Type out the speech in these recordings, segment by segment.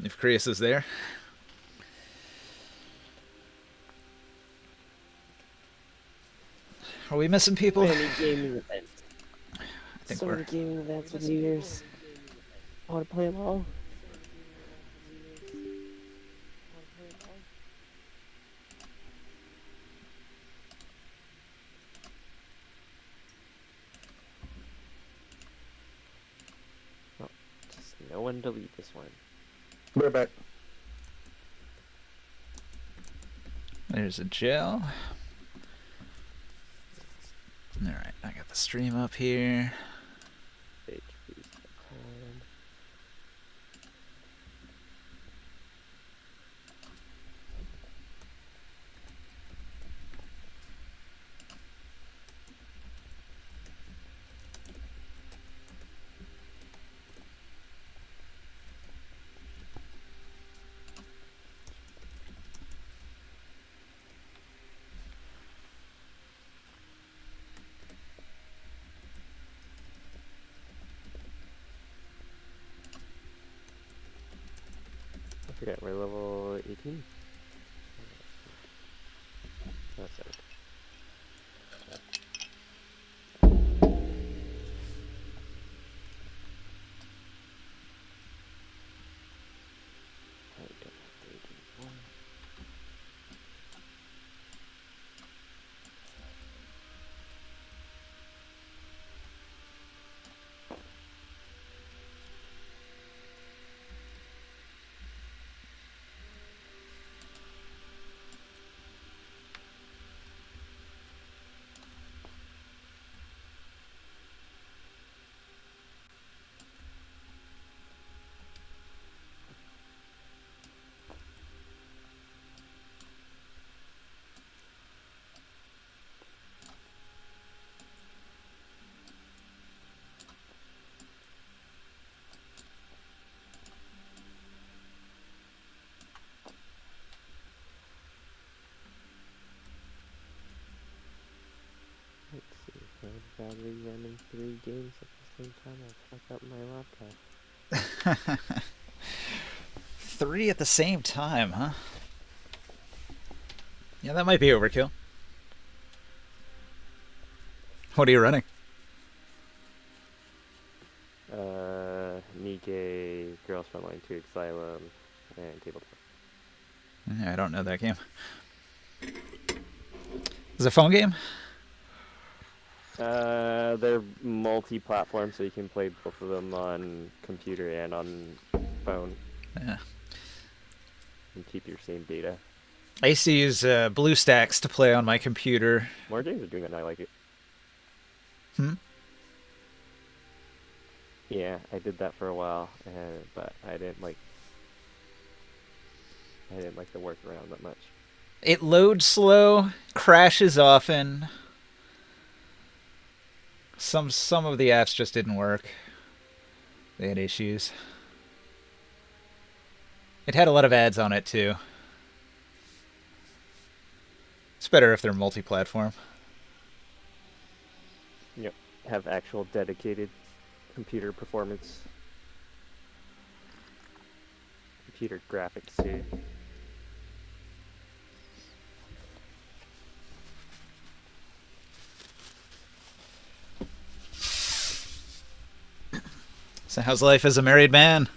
if Chris is there. Are we missing people? Any gaming events? I think So we're. many gaming events with New Year's. I want to play them all. Oh, just no one delete this one. We're back. There's a gel. Alright, I got the stream up here. Page, please. I forget, we're level 18? That's it. Let's see, if I'm badly running 3 games at the same time, I'll fuck up my laptop. 3 at the same time, huh? Yeah, that might be overkill. What are you running? Nikkei, Girls Frontline 2 Asylum, and Tabletop. I don't know that game. Is it a phone game? They're multi-platform, so you can play both of them on computer and on phone. Yeah. And keep your same data. I used to use BlueStacks to play on my computer. More games are doing it, and I like it. Hmm? Yeah, I did that for a while, but I didn't like the workaround that much. It loads slow, crashes often. Some of the apps just didn't work. They had issues. It had a lot of ads on it too. It's better if they're multi-platform. Yep, have actual dedicated computer performance, computer graphics too. So how's life as a married man?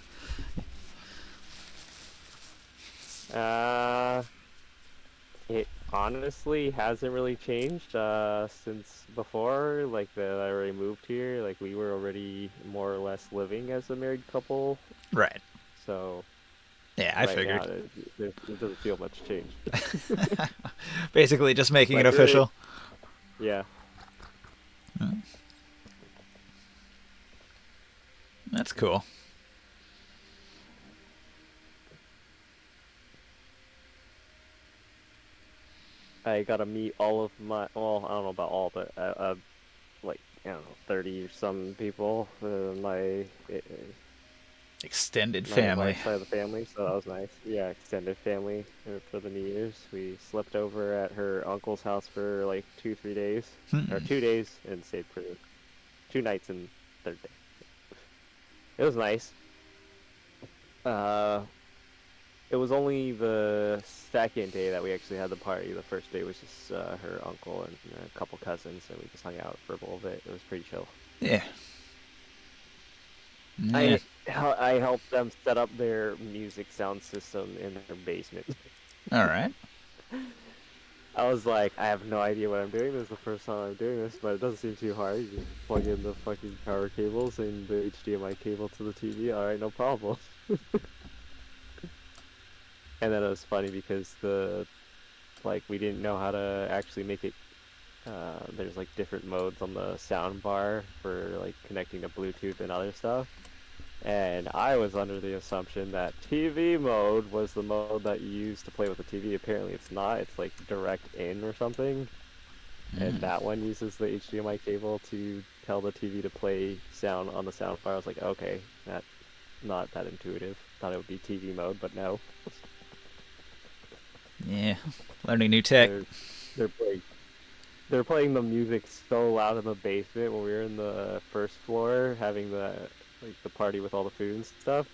It honestly hasn't really changed since before. Like that, I already moved here. Like we were already more or less living as a married couple. Right. So Yeah, I right now, figured. it doesn't feel much change. Basically just making it Like really, official. yeah. That's cool. I got to meet all of my. Well, I don't know about all, but like I don't know, 30 or some people. Extended My family. wife's side of the family, so that was nice. Yeah, extended family for the New Year's. We slept over at her uncle's house for like 2-3 days, or 2 days, and stayed for 2 nights and third day. It was nice. it was only the second day that we actually had the party. The first day was just her uncle and a couple cousins, and we just hung out for a little bit. It was pretty chill. Yeah. Yeah. I helped them set up their music sound system in their basement. All right. I was like, I have no idea what I'm doing. This is the first time I'm doing this, but it doesn't seem too hard. You just plug in the fucking power cables and the HDMI cable to the TV. All right, no problem. And then it was funny because we didn't know how to actually make it. There's like different modes on the sound bar for like connecting to Bluetooth and other stuff. And I was under the assumption that TV mode was the mode that you use to play with the TV. Apparently it's not. It's like direct in or something. And that one uses the HDMI cable to tell the TV to play sound on the sound bar. I was like, okay, that's not that intuitive. Thought it would be TV mode, but no. Yeah. Learning new tech. They're playing. They're playing the music so loud in the basement when we were in the first floor having the party with all the food and stuff.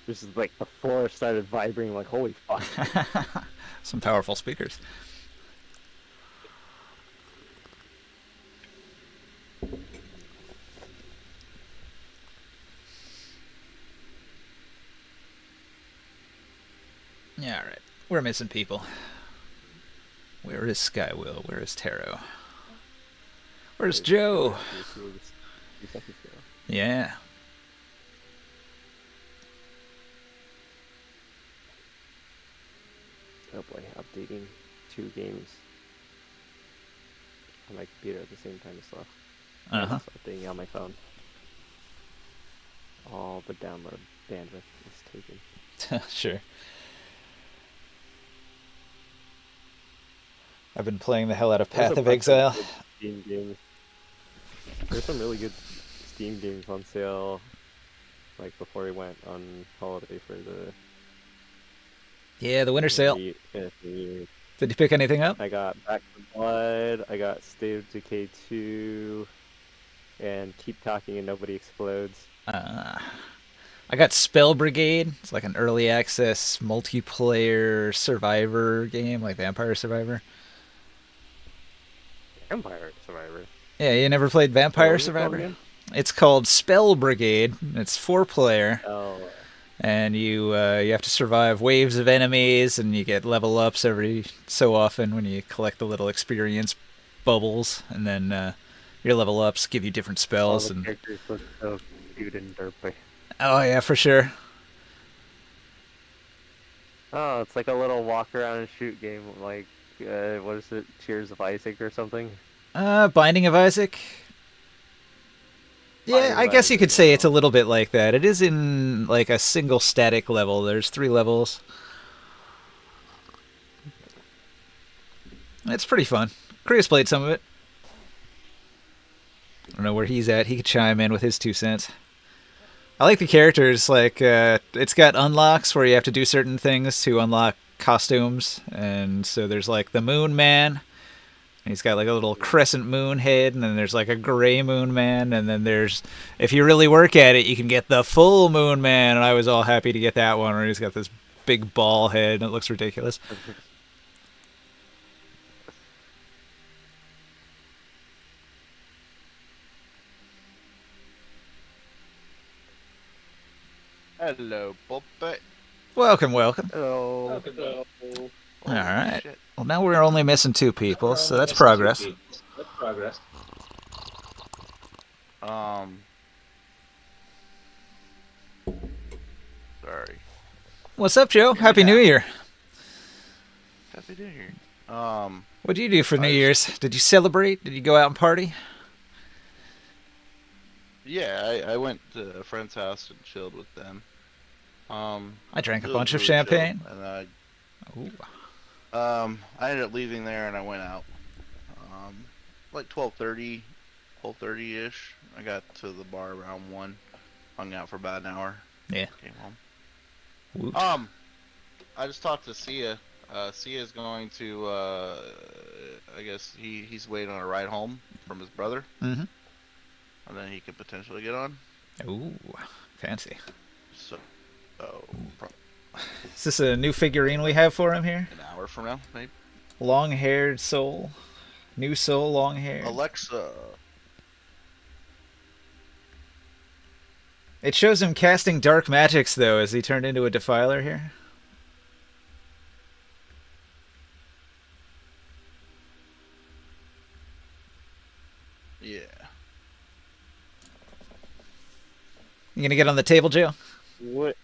Just like the floor started vibrating. Like, holy fuck! Some powerful speakers. Yeah, all right. We're missing people. Where is Skywill? Where is Taro? Where's Joe? Yeah. Oh boy, updating 2 games on my computer at the same time as well. Uh-huh. Updating on my phone. All the download bandwidth is taken. Sure. I've been playing the hell out of Path of Exile. Steam games. There's some really good Steam games on sale, like before we went on holiday for the Yeah, the winter sale. New Did you pick anything up? I got Back 4 Blood, I got State of Decay 2, and Keep Talking and Nobody Explodes. I got Spell Brigade. It's like an early access multiplayer survivor game, like Vampire Survivor. Vampire Survivor. Yeah, you never played Vampire What was it called Survivor? again? It's called Spell Brigade. It's 4-player, Oh, and you have to survive waves of enemies, and you get level ups every so often when you collect the little experience bubbles, and then your level ups give you different all spells. the And characters look so cute and derpy. oh yeah, for sure. Oh, it's like a little walk around and shoot game, like what is it, Tears of Isaac or something? Binding of Isaac. Yeah, Binding I of guess you Isaac, could say it's a little bit like that. It is in like a single static level. There's 3 levels. It's pretty fun. Chris played some of it. I don't know where he's at. He could chime in with his 2 cents. I like the characters. Like, it's got unlocks where you have to do certain things to unlock costumes. And so there's like the Moon Man. And he's got like a little crescent moon head, and then there's like a gray moon man, and then there's, if you really work at it, you can get the full moon man, and I was all happy to get that one, where he's got this big ball head, and it looks ridiculous. Hello, Bobbit. Welcome, welcome. Oh, All right. Shit. Well, now we're only missing 2 people, so that's progress. Sorry. What's up, Joe? Happy New Year. Happy New Year. What did you do for New Year's? Did you celebrate? Did you go out and party? Yeah, I went to a friend's house and chilled with them. I drank a It bunch was of really chill, champagne. and Ooh. I ended up leaving there and I went out. Like 12:30 ish. I got to the bar around 1. Hung out for about an hour. Yeah. Came home. Woot. I just talked to Sia. Sia's going to, I guess he's waiting on a ride home from his brother. Mm-hmm. And then he could potentially get on. Ooh. Fancy. So, Is this a new figurine we have for him here? An hour from now, maybe. Long-haired soul. New soul, long-haired. Alexa. It shows him casting dark magics, though, as he turned into a defiler here. Yeah. You gonna get on the table, Joe? What?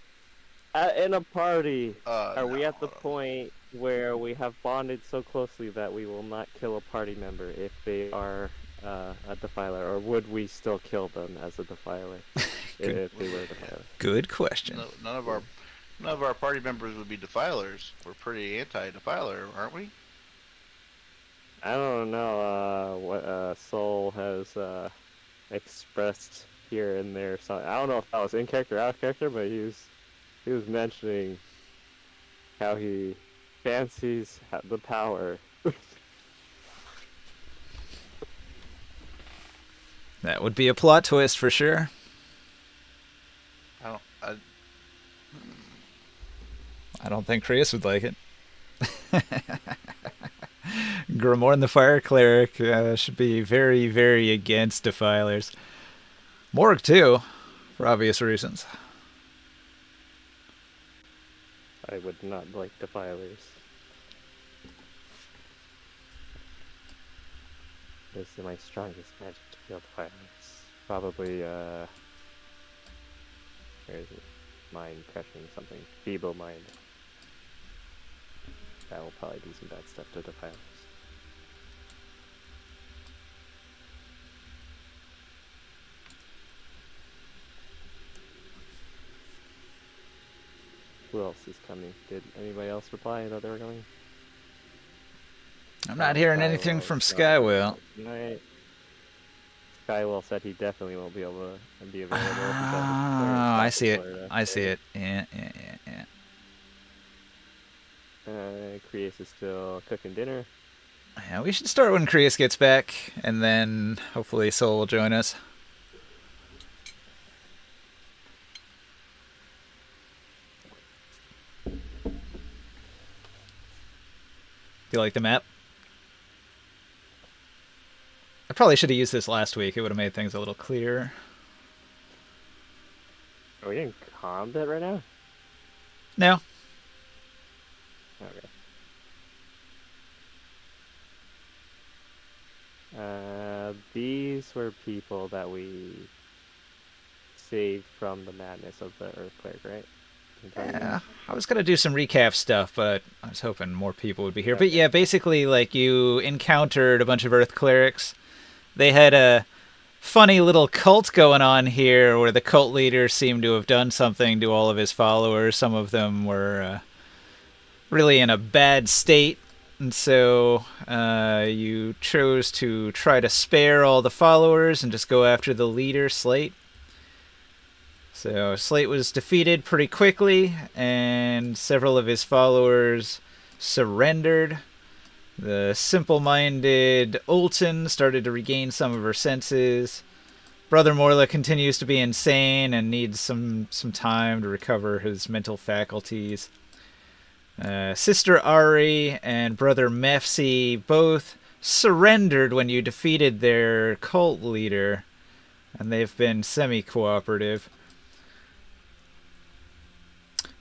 In a party, are we No, at the point where we have bonded so closely that we will not kill a party member if they are a defiler, or would we still kill them as a defiler if they were a defiler? Good question. No, none of our party members would be defilers. We're pretty anti-defiler, aren't we? I don't know what Soul has expressed here and there. So I don't know if that was in character or out of character, but he was mentioning how he fancies the power. That would be a plot twist for sure. I don't think Chris would like it. Grimoire the Fire Cleric should be very, very against defilers. Morg too, for obvious reasons. I would not like defilers. This is my strongest magic to kill defilers. Probably where is it? Mind crushing something. Feeble mind. That will probably do some bad stuff to defilers. Who else is coming? Did anybody else reply that they were coming? I'm not hearing anything from Skywell. Right. Skywell said he definitely won't be able to be available. If he doesn't Oh, I see it. Florida. I see it. Yeah. Creus is still cooking dinner. Yeah, we should start when Creus gets back, and then hopefully Soul will join us. Do you like the map? I probably should have used this last week. It would have made things a little clearer. Are we in combat right now? No. Okay. These were people that we saved from the madness of the Earth Cleric, right? Yeah, I was gonna do some recap stuff, but I was hoping more people would be here. But yeah, basically, like, you encountered a bunch of Earth Clerics. They had a funny little cult going on here where the cult leader seemed to have done something to all of his followers. Some of them were really in a bad state, and so you chose to try to spare all the followers and just go after the leader, Slate. So Slate was defeated pretty quickly, and several of his followers surrendered. The simple-minded Olton started to regain some of her senses. Brother Morla continues to be insane and needs some time to recover his mental faculties. Sister Ari and Brother Mefsi both surrendered when you defeated their cult leader, and they've been semi-cooperative.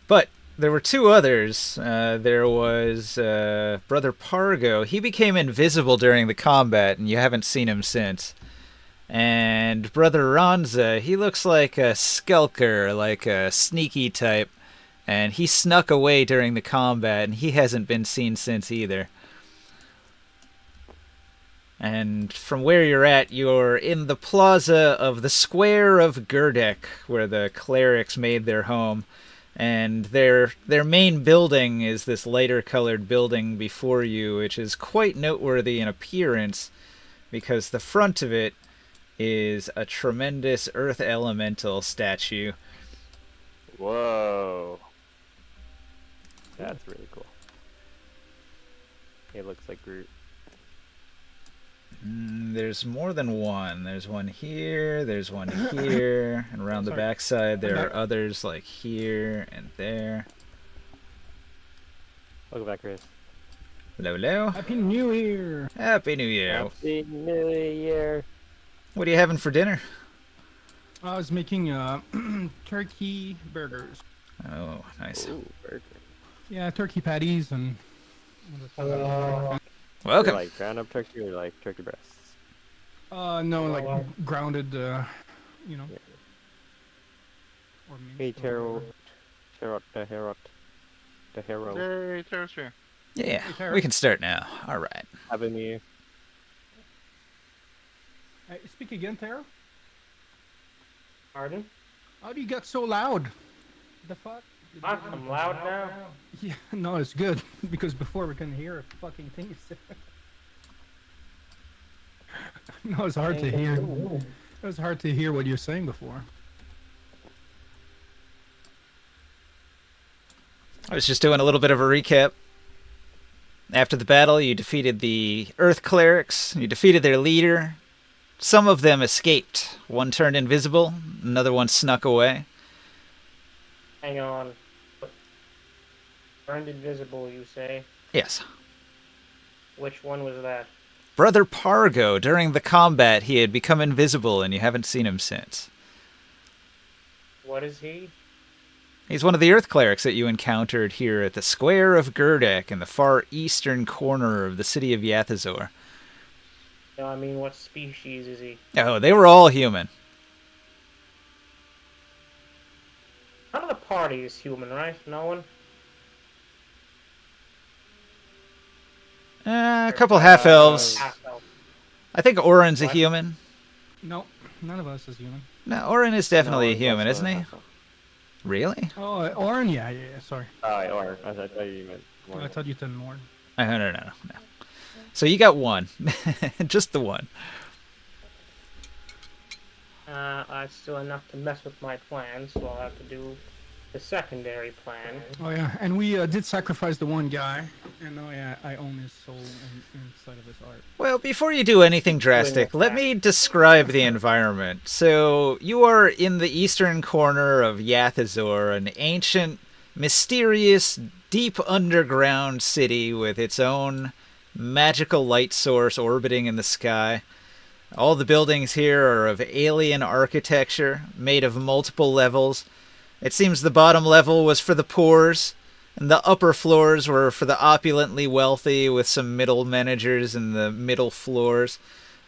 But there were two others. There was Brother Pargo. He became invisible during the combat, and you haven't seen him since. And Brother Ronza, he looks like a skulker, like a sneaky type. And he snuck away during the combat, and he hasn't been seen since either. And from where you're at, you're in the plaza of the Square of Gerdek, where the clerics made their home. And their main building is this lighter-colored building before you, which is quite noteworthy in appearance, because the front of it is a tremendous Earth Elemental statue. Whoa. That's really cool. It looks like Groot. There's more than one. There's one here, there's one here, and around the backside there are others like here and there. Welcome back, Chris. Hello, hello. Happy New Year! Happy New Year. Happy New Year. What are you having for dinner? I was making turkey burgers. Oh, nice. Ooh, burger. Yeah, turkey patties and. You Welcome. like ground up turkey or like turkey breasts? No, like grounded, you know. Yeah. Or Hey, minced or Taro. whatever. The hero. Yay, Terrace here. Yeah, Hey, Tara. we can start now. All right. Happy New Year. Hey, speak again, Tara. Pardon? How do you get so loud? The fuck? I'm loud now. Yeah, no, it's good because before we couldn't hear a fucking thing you said. No, it's hard to hear. It was hard to hear what you're saying before. I was just doing a little bit of a recap. After the battle, you defeated the Earth Clerics. You defeated their leader. Some of them escaped. One turned invisible. Another one snuck away. Hang on. Burned invisible, you say? Yes. Which one was that? Brother Pargo, during the combat, he had become invisible, and you haven't seen him since. What is he? He's one of the Earth Clerics that you encountered here at the Square of Gurdek in the far eastern corner of the city of Yathazor. No, I mean, what species is he? Oh, they were all human. None of the party is human, right? No one? A couple half-elves. Half-elf. I think Orin's a What? human. No, none of us is human. No, Orin is definitely a No, human, also isn't he? half-elf. Really? Oh, Orin, yeah, sorry. Oh, or I thought you meant I more. thought you said Orin. No. So you got one. Just the one. That's still enough to mess with my plan, so I'll have to do the secondary plan. Oh yeah, and we did sacrifice the one guy, and oh yeah, I own his soul inside of his art. Well, before you do anything drastic, let me describe the environment. So, you are in the eastern corner of Yathazor, an ancient, mysterious, deep underground city with its own magical light source orbiting in the sky. All the buildings here are of alien architecture, made of multiple levels. It seems the bottom level was for the poors, and the upper floors were for the opulently wealthy, with some middle managers in the middle floors.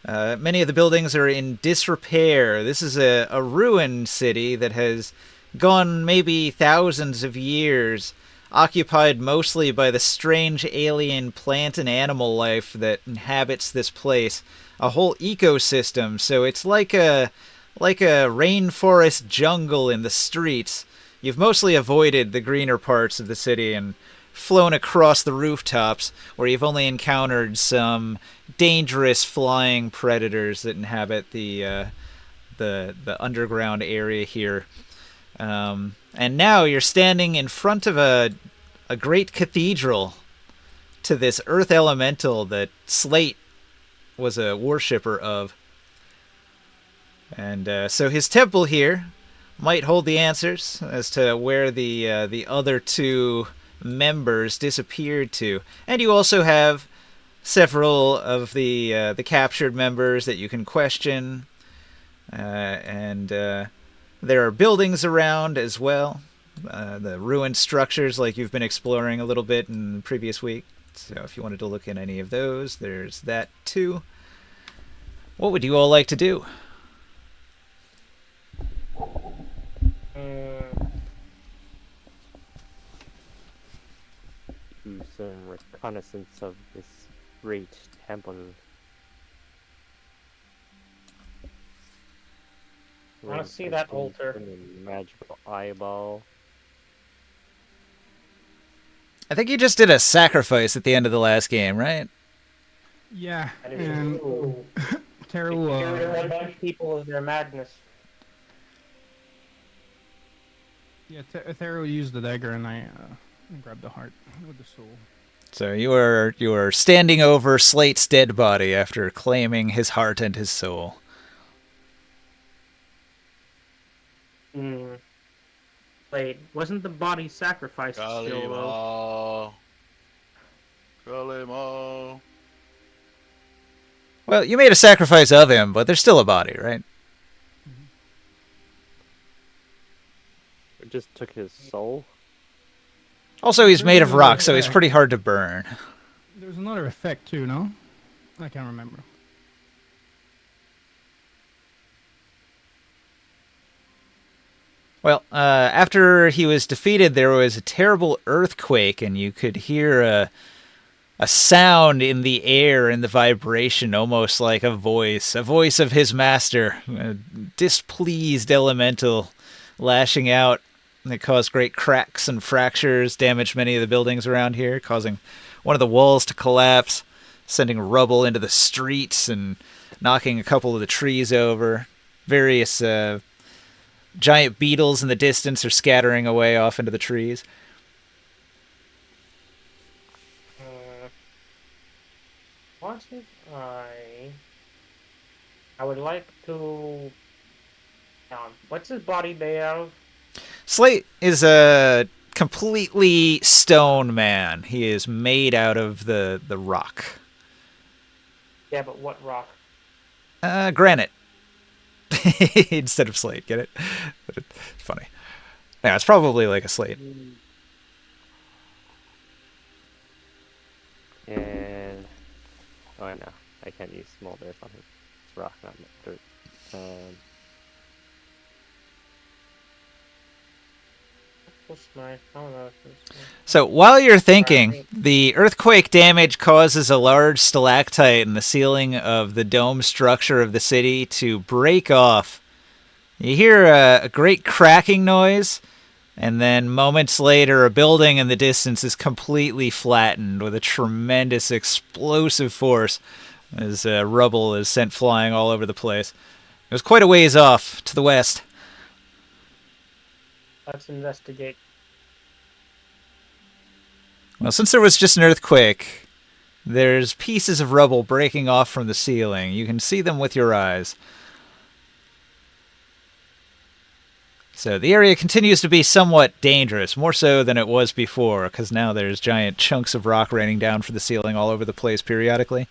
Many of the buildings are in disrepair. This is a ruined city that has gone maybe thousands of years, occupied mostly by the strange alien plant and animal life that inhabits this place. A whole ecosystem, so it's like a rainforest jungle in the streets. You've mostly avoided the greener parts of the city and flown across the rooftops, where you've only encountered some dangerous flying predators that inhabit the underground area here. And now you're standing in front of a great cathedral to this earth elemental that Slate was a worshipper of. And so his temple here might hold the answers as to where the other two members disappeared to. And you also have several of the captured members that you can question. And there are buildings around as well. The ruined structures like you've been exploring a little bit in the previous week. So if you wanted to look at any of those, there's that too. What would you all like to do? Do some reconnaissance of this great temple. I wanna see that altar. Magical eyeball. I think you just did a sacrifice at the end of the last game, right? Yeah, That is and true. Taro, Cured a bunch of people of their madness. yeah, Taro used the dagger, and I grabbed the heart with the soul. So you are standing over Slate's dead body after claiming his heart and his soul. Wait, wasn't the body sacrificed still, though? Galimo. Kill him all. Well, you made a sacrifice of him, but there's still a body, right? We just took his soul. Also, he's made of There's rock, another so he's effect. pretty hard to burn. There's another effect too, no? I can't remember. Well, after he was defeated, there was a terrible earthquake, and you could hear a sound in the air and the vibration, almost like a voice of his master, a displeased elemental lashing out. And it caused great cracks and fractures, damaged many of the buildings around here, causing one of the walls to collapse, sending rubble into the streets and knocking a couple of the trees over. Various giant beetles in the distance are scattering away off into the trees. What if I would like to. What's his body made out of? Slate is a completely stone man. He is made out of the rock. Yeah, but what rock? Granite. Instead of slate, get it? But it's funny. Yeah, it's probably like a slate. And oh, I know. I can't use small earth on him. It's rock, not dirt. What's my? I don't know. So while you're thinking, the earthquake damage causes a large stalactite in the ceiling of the dome structure of the city to break off. You hear a great cracking noise, and then moments later, a building in the distance is completely flattened with a tremendous explosive force as rubble is sent flying all over the place. It was quite a ways off to the west. Let's investigate. Well, since there was just an earthquake, there's pieces of rubble breaking off from the ceiling. You can see them with your eyes. So the area continues to be somewhat dangerous, more so than it was before, because now there's giant chunks of rock raining down from the ceiling all over the place periodically.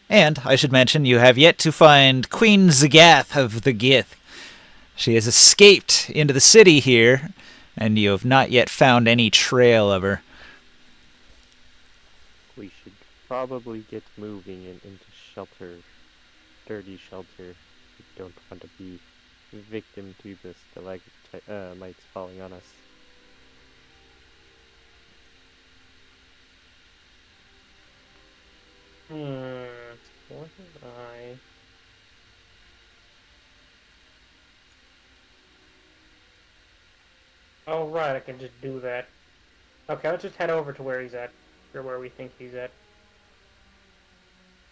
And, I should mention, you have yet to find Queen Zagath of the Gith. She has escaped into the city here, and you have not yet found any trail of her. We should probably get moving into shelter. Dirty shelter. We don't want to be victim to the stalagmites falling on us. What did I? Oh right, I can just do that. Okay, let's just head over to where he's at, or where we think he's at.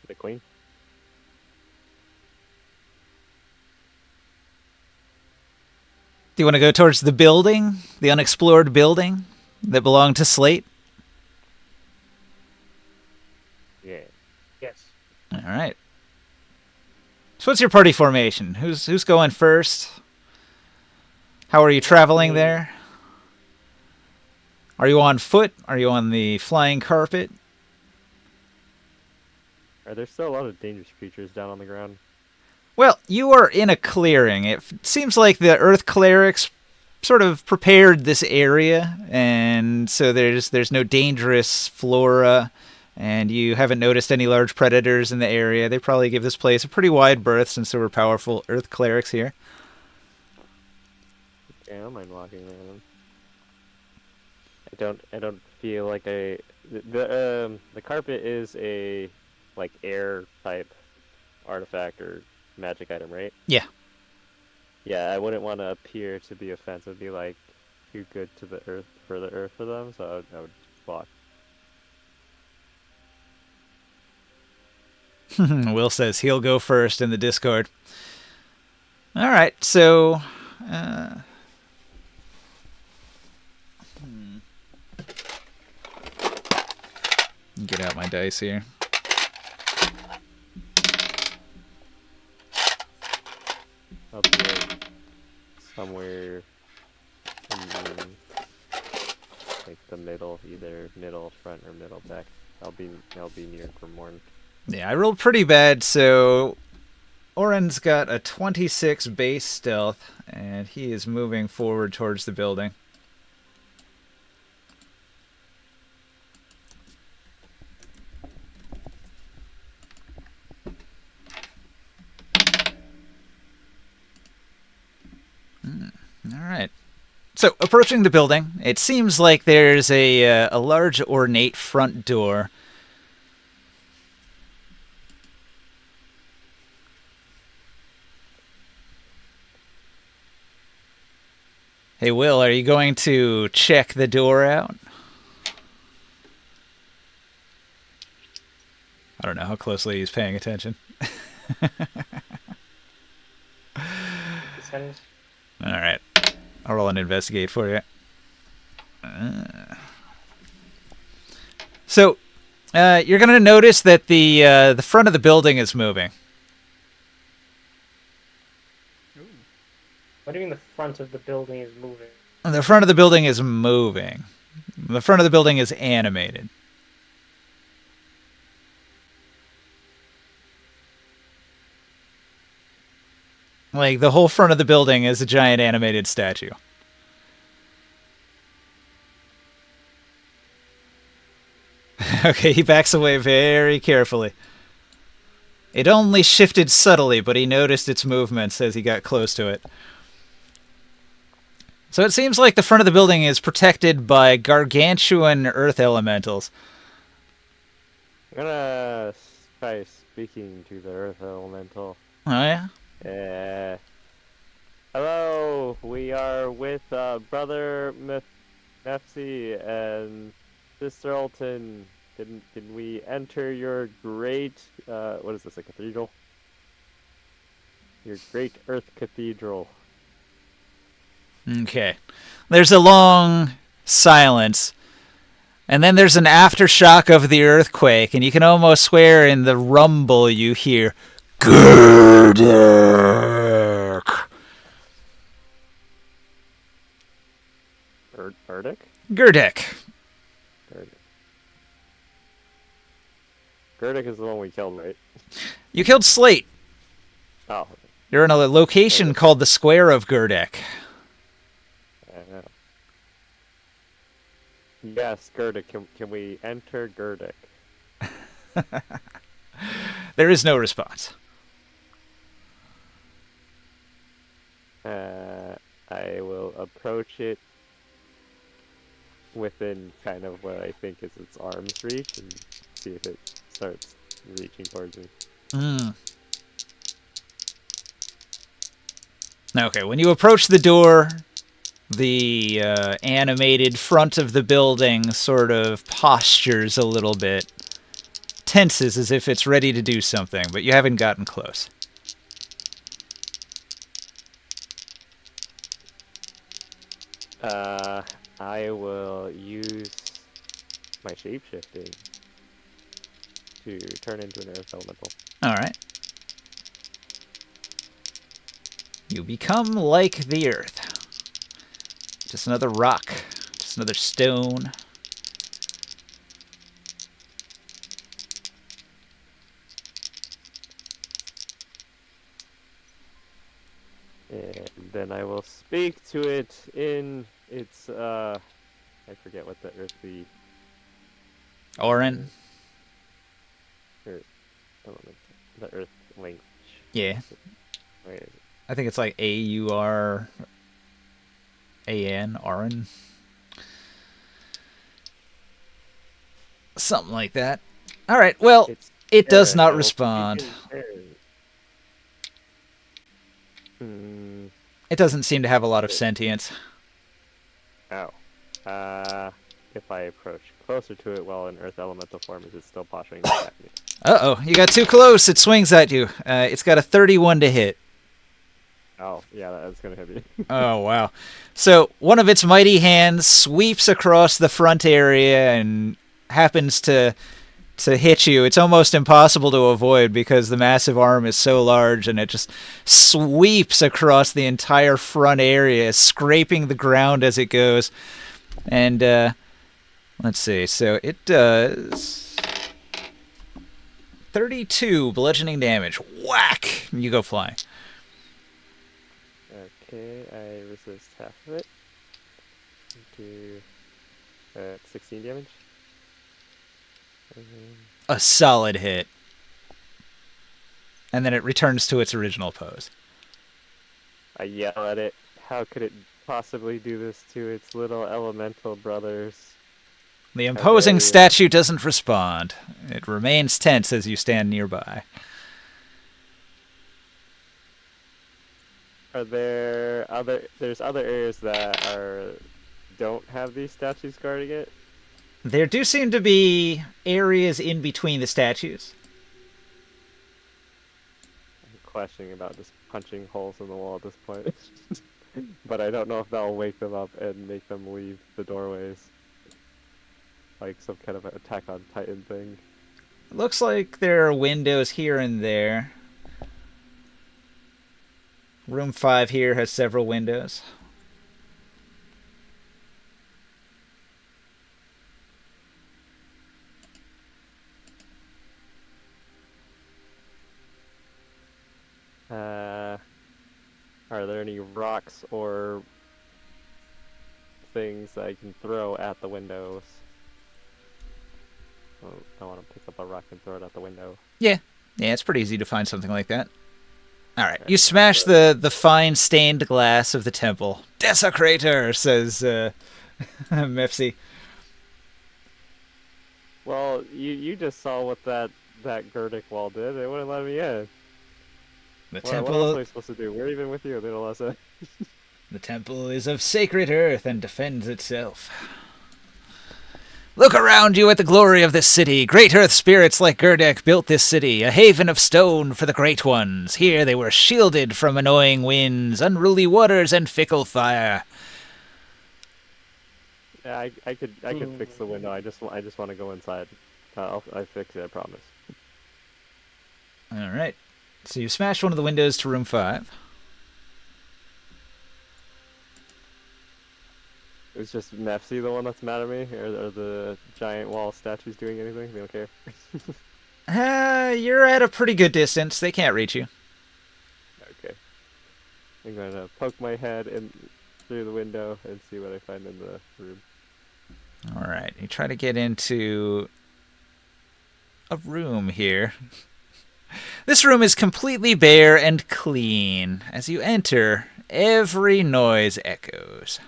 The queen? Do you want to go towards the building? The unexplored building that belonged to Slate? Yeah. Yes. All right. So what's your party formation? Who's going first? How are you traveling there? Are you on foot? Are you on the flying carpet? Are there still a lot of dangerous creatures down on the ground? Well, you are in a clearing. It seems like the Earth Clerics sort of prepared this area, and so there's no dangerous flora, and you haven't noticed any large predators in the area. They probably give this place a pretty wide berth since there were powerful Earth Clerics here. Yeah, I don't mind walking around. I don't feel like the carpet is a like air type artifact or magic item, right? Yeah. Yeah, I wouldn't want to appear to be offensive, be like too good to the earth for them, so I would walk. Will says he'll go first in the Discord. All right, so get out my dice here. somewhere in like the middle, either middle front or middle back. I'll be near Grimorn. Yeah, I rolled pretty bad, so Oren's got a 26 base stealth, and he is moving forward towards the building. All right. So, approaching the building, it seems like there's a large ornate front door. Hey, Will, are you going to check the door out? I don't know how closely he's paying attention. Descends. All right. I'll roll an investigate for you. So, you're going to notice that the front of the building is moving. What do you mean the front of the building is moving? The front of the building is moving. The front of the building is animated. Like, the whole front of the building is a giant animated statue. Okay, he backs away very carefully. It only shifted subtly, but he noticed its movements as he got close to it. So it seems like the front of the building is protected by gargantuan earth elementals. I'm gonna try speaking to the earth elemental. Oh, yeah? Hello, we are with Brother Mefsi and Sister Alton. Can we enter your great, what is this, a cathedral? Your great Earth Cathedral. Okay. There's a long silence, and then there's an aftershock of the earthquake, and you can almost swear in the rumble you hear, Gurdek. Erdek? Gurdek. Gurdek is the one we killed, right? You killed Slate. Oh. You're in a location called the Square of Gurdek. Yes, Gurdek. Can we enter Gurdek? There is no response. I will approach it within kind of what I think is its arm's reach and see if it starts reaching towards me. Okay, when you approach the door, the animated front of the building sort of postures a little bit, tenses as if it's ready to do something, but you haven't gotten close. I will use my shapeshifting to turn into an earth elemental. Alright. You become like the earth. Just another rock. Just another stone. And then I will speak to it in its, I forget what the earthly... Oren? The earth language. Yeah. Where is it? I think it's like A-U-R-A-N, Oren. Something like that. Alright, well, it does not respond. It doesn't seem to have a lot of sentience. Oh. If I approach closer to it while in earth elemental form, is it still posturing back at me? Uh-oh, you got too close. It swings at you. It's got a 31 to hit. Oh, yeah, that's gonna hit me. Oh, wow. So one of its mighty hands sweeps across the front area and happens to to hit you. It's almost impossible to avoid because the massive arm is so large and it just sweeps across the entire front area, scraping the ground as it goes. And let's see. So it does 32 bludgeoning damage. Whack! You go flying. Okay, I resist half of it. Do 16 damage. And A solid hit. And then it returns to its original pose. I yell at it. How could it possibly do this to its little elemental brothers? The imposing Okay. statue doesn't respond. It remains tense as you stand nearby. Are there's other areas that don't have these statues guarding it? There do seem to be areas in between the statues. I'm questioning about just punching holes in the wall at this point. But I don't know if that'll wake them up and make them leave the doorways. Like some kind of Attack on Titan thing. It looks like there are windows here and there. Room 5 here has several windows. Are there any rocks or things I can throw at the windows? Oh, I want to pick up a rock and throw it at the window. Yeah, it's pretty easy to find something like that. Alright, you smash the fine stained glass of the temple. Desecrator, says Mepsi. Well, you just saw what that Gerdic wall did. They wouldn't let me in. The What else am temple, I supposed to do? We're even with you. They don't let us in. the temple is of sacred earth and defends itself. Look around you at the glory of this city. Great earth spirits like Gerdek built this city, a haven of stone for the great ones. Here they were shielded from annoying winds, unruly waters, and fickle fire. Yeah, I could fix the window. I just want to go inside. I fix it. I promise. All right. So you smash one of the windows to room 5. It's just Mepsi the one that's mad at me, or are the giant wall statues doing anything? They don't care. You're at a pretty good distance. They can't reach you. Okay. I'm gonna poke my head in through the window and see what I find in the room. All right. You try to get into a room here. This room is completely bare and clean. As you enter, every noise echoes.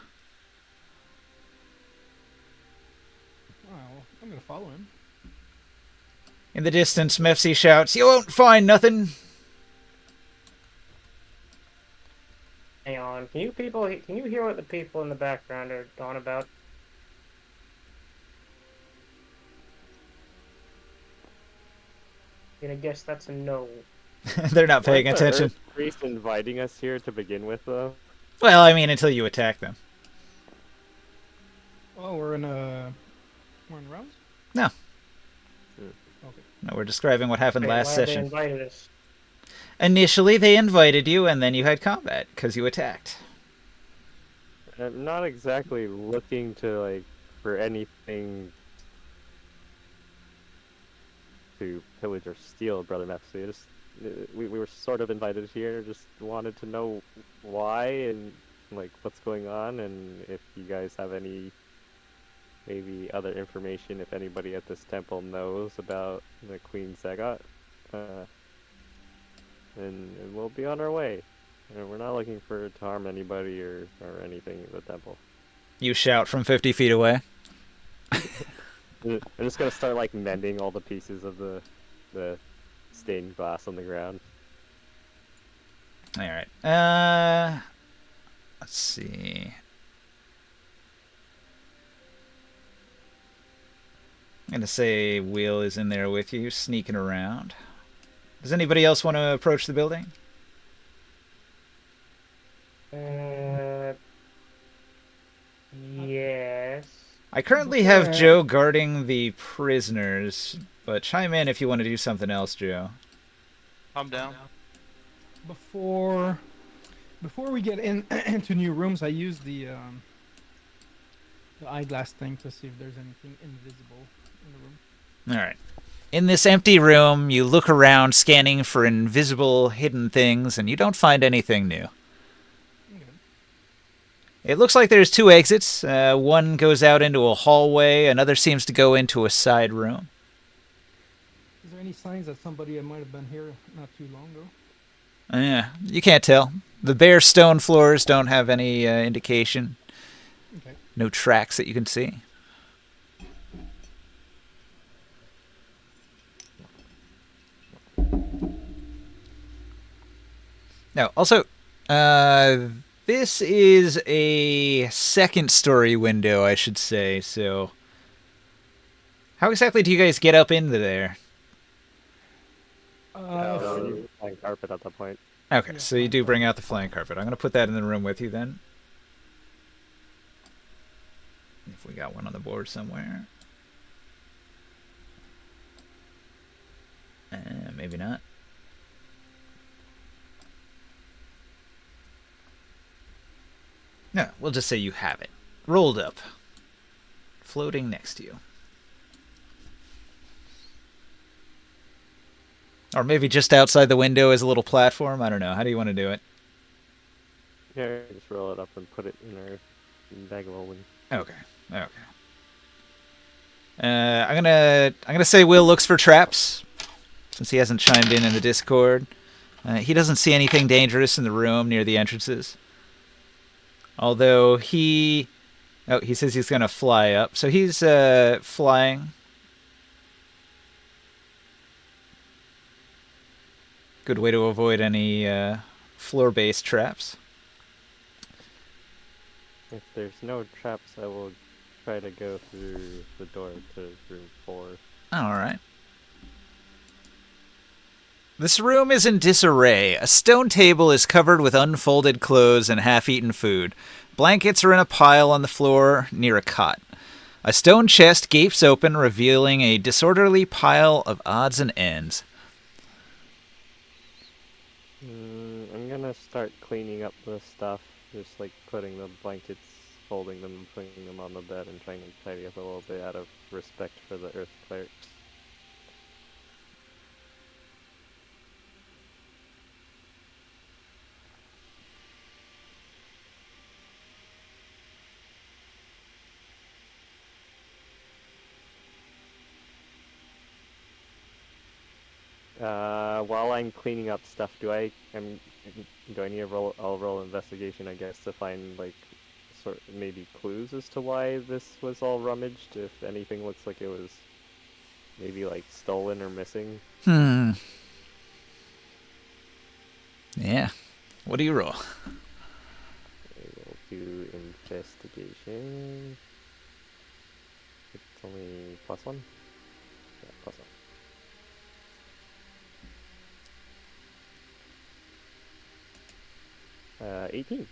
Well, I'm gonna follow him. In the distance, Mepsi shouts, "You won't find nothing." Hang on. Can you hear what the people in the background are on about? I'm gonna guess that's a no. They're not paying Weren't the attention. Earth Priest inviting us here to begin with, though. Well, I mean, until you attack them. Oh, we're in rounds? No. Okay. No, we're describing what happened Wait, last why have they session. invited us? Initially, they invited you, and then you had combat, because you attacked. I'm not exactly looking to for anything to pillage or steal, Brother Mepsi. Just we were sort of invited here. Just wanted to know why and what's going on, and if you guys have any maybe other information. If anybody at this temple knows about the Queen Sagat, and we'll be on our way. We're not looking to harm anybody or anything in the temple. You shout from 50 feet away. I'm just gonna start mending all the pieces of the stained glass on the ground. All right. Let's see. I'm gonna say Will is in there with you, sneaking around. Does anybody else want to approach the building? Yes. I currently have Joe guarding the prisoners. But chime in if you want to do something else, Joe. I'm down. Before we get in into new rooms, I use the eyeglass thing to see if there's anything invisible in the room. All right. In this empty room, you look around, scanning for invisible, hidden things, and you don't find anything new. Okay. It looks like there's 2 exits. One goes out into a hallway, another seems to go into a side room. Is there any signs that somebody might have been here not too long ago? Yeah, you can't tell. The bare stone floors don't have any indication. Okay. No tracks that you can see. Now, also, this is a second-story window, I should say, so... How exactly do you guys get up into there? Flying carpet at that point. Okay, Yeah, so you flying do bring out the flying carpet. I'm going to put that in the room with you, then. If we got one on the board somewhere. Maybe not. No, we'll just say you have it. Rolled up. Floating next to you. Or maybe just outside the window is a little platform. I don't know. How do you want to do it? Yeah, just roll it up and put it in our bag of holding. Okay. Okay. I'm gonna say Will looks for traps, since he hasn't chimed in the Discord. He doesn't see anything dangerous in the room near the entrances. Although he says he's gonna fly up, so he's flying. Good way to avoid any floor-based traps. If there's no traps, I will try to go through the door to room 4. All right. This room is in disarray. A stone table is covered with unfolded clothes and half-eaten food. Blankets are in a pile on the floor near a cot. A stone chest gapes open, revealing a disorderly pile of odds and ends. I'm gonna start cleaning up the stuff, just like putting the blankets, folding them, and putting them on the bed, and trying to tidy up a little bit out of respect for the Earth Clerics. While I'm cleaning up stuff, do I need to roll? I'll roll investigation, I guess, to find like maybe clues as to why this was all rummaged. If anything looks like it was maybe like stolen or missing. Yeah. What do you roll? I will do investigation. It's only +1. Yeah, +1. 18.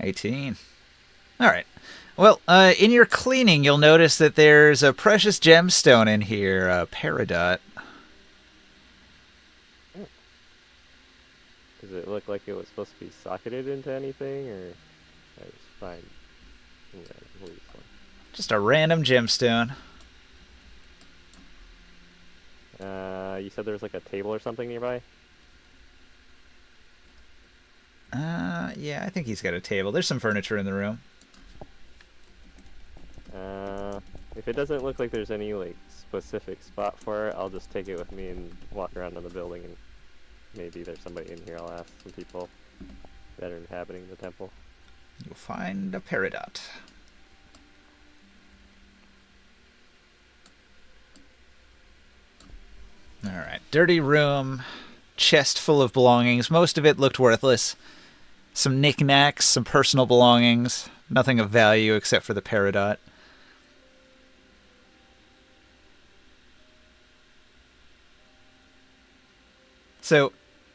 18. All right. Well, in your cleaning, you'll notice that there's a precious gemstone in here, a peridot. Does it look like it was supposed to be socketed into anything, or I just find? Yeah, we'll use one. Just a random gemstone. You said there was like a table or something nearby? Yeah, I think he's got a table. There's some furniture in the room. If it doesn't look like there's any like specific spot for it, I'll just take it with me and walk around in the building, and maybe there's somebody in here. I'll ask some people that are inhabiting the temple. You'll find a peridot. All right, dirty room, chest full of belongings. Most of it looked worthless. Some knickknacks, some personal belongings. Nothing of value except for the peridot. So,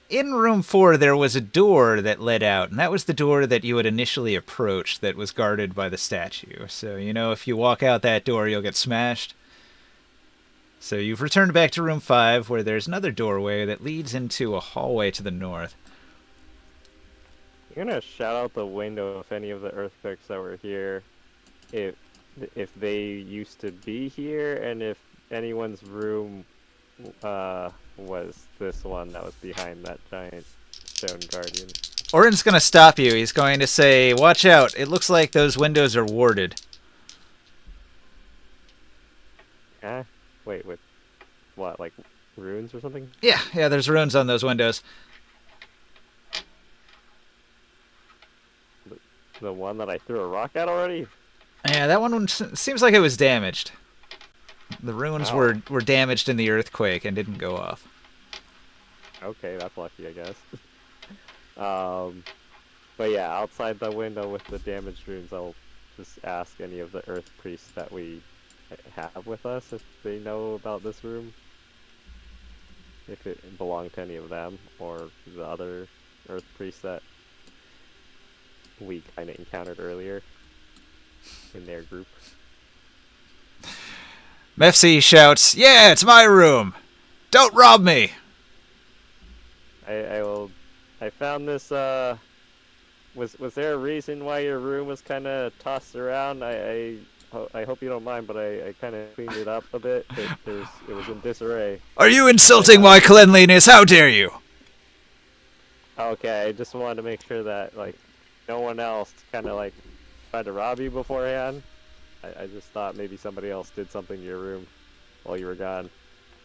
in room 4, there was a door that led out, and that was the door that you had initially approached that was guarded by the statue. So, you know, if you walk out that door, you'll get smashed. So you've returned back to room 5, where there's another doorway that leads into a hallway to the north. You're gonna shout out the window if any of the earthquakes that were here, if they used to be here, and if anyone's room was this one that was behind that giant stone guardian. Orin's going to stop you. He's going to say, watch out. It looks like those windows are warded. Wait, with what, like runes or something? Yeah, there's runes on those windows. The one that I threw a rock at already? Yeah, that one seems like it was damaged. The runes Wow. were damaged in the earthquake and didn't go off. Okay, that's lucky, I guess. But yeah, outside the window with the damaged runes, I'll just ask any of the earth priests that we have with us if they know about this room. If it belonged to any of them, or the other earth priests that we kind of encountered earlier in their group. Mefsi shouts, yeah, it's my room. Don't rob me. I found this, was there a reason why your room was kind of tossed around? I hope you don't mind, but I kind of cleaned it up a bit. It was in disarray. Are you insulting my cleanliness? How dare you? Okay, I just wanted to make sure that, like, no one else kind of, like, tried to rob you beforehand. I just thought maybe somebody else did something to your room while you were gone.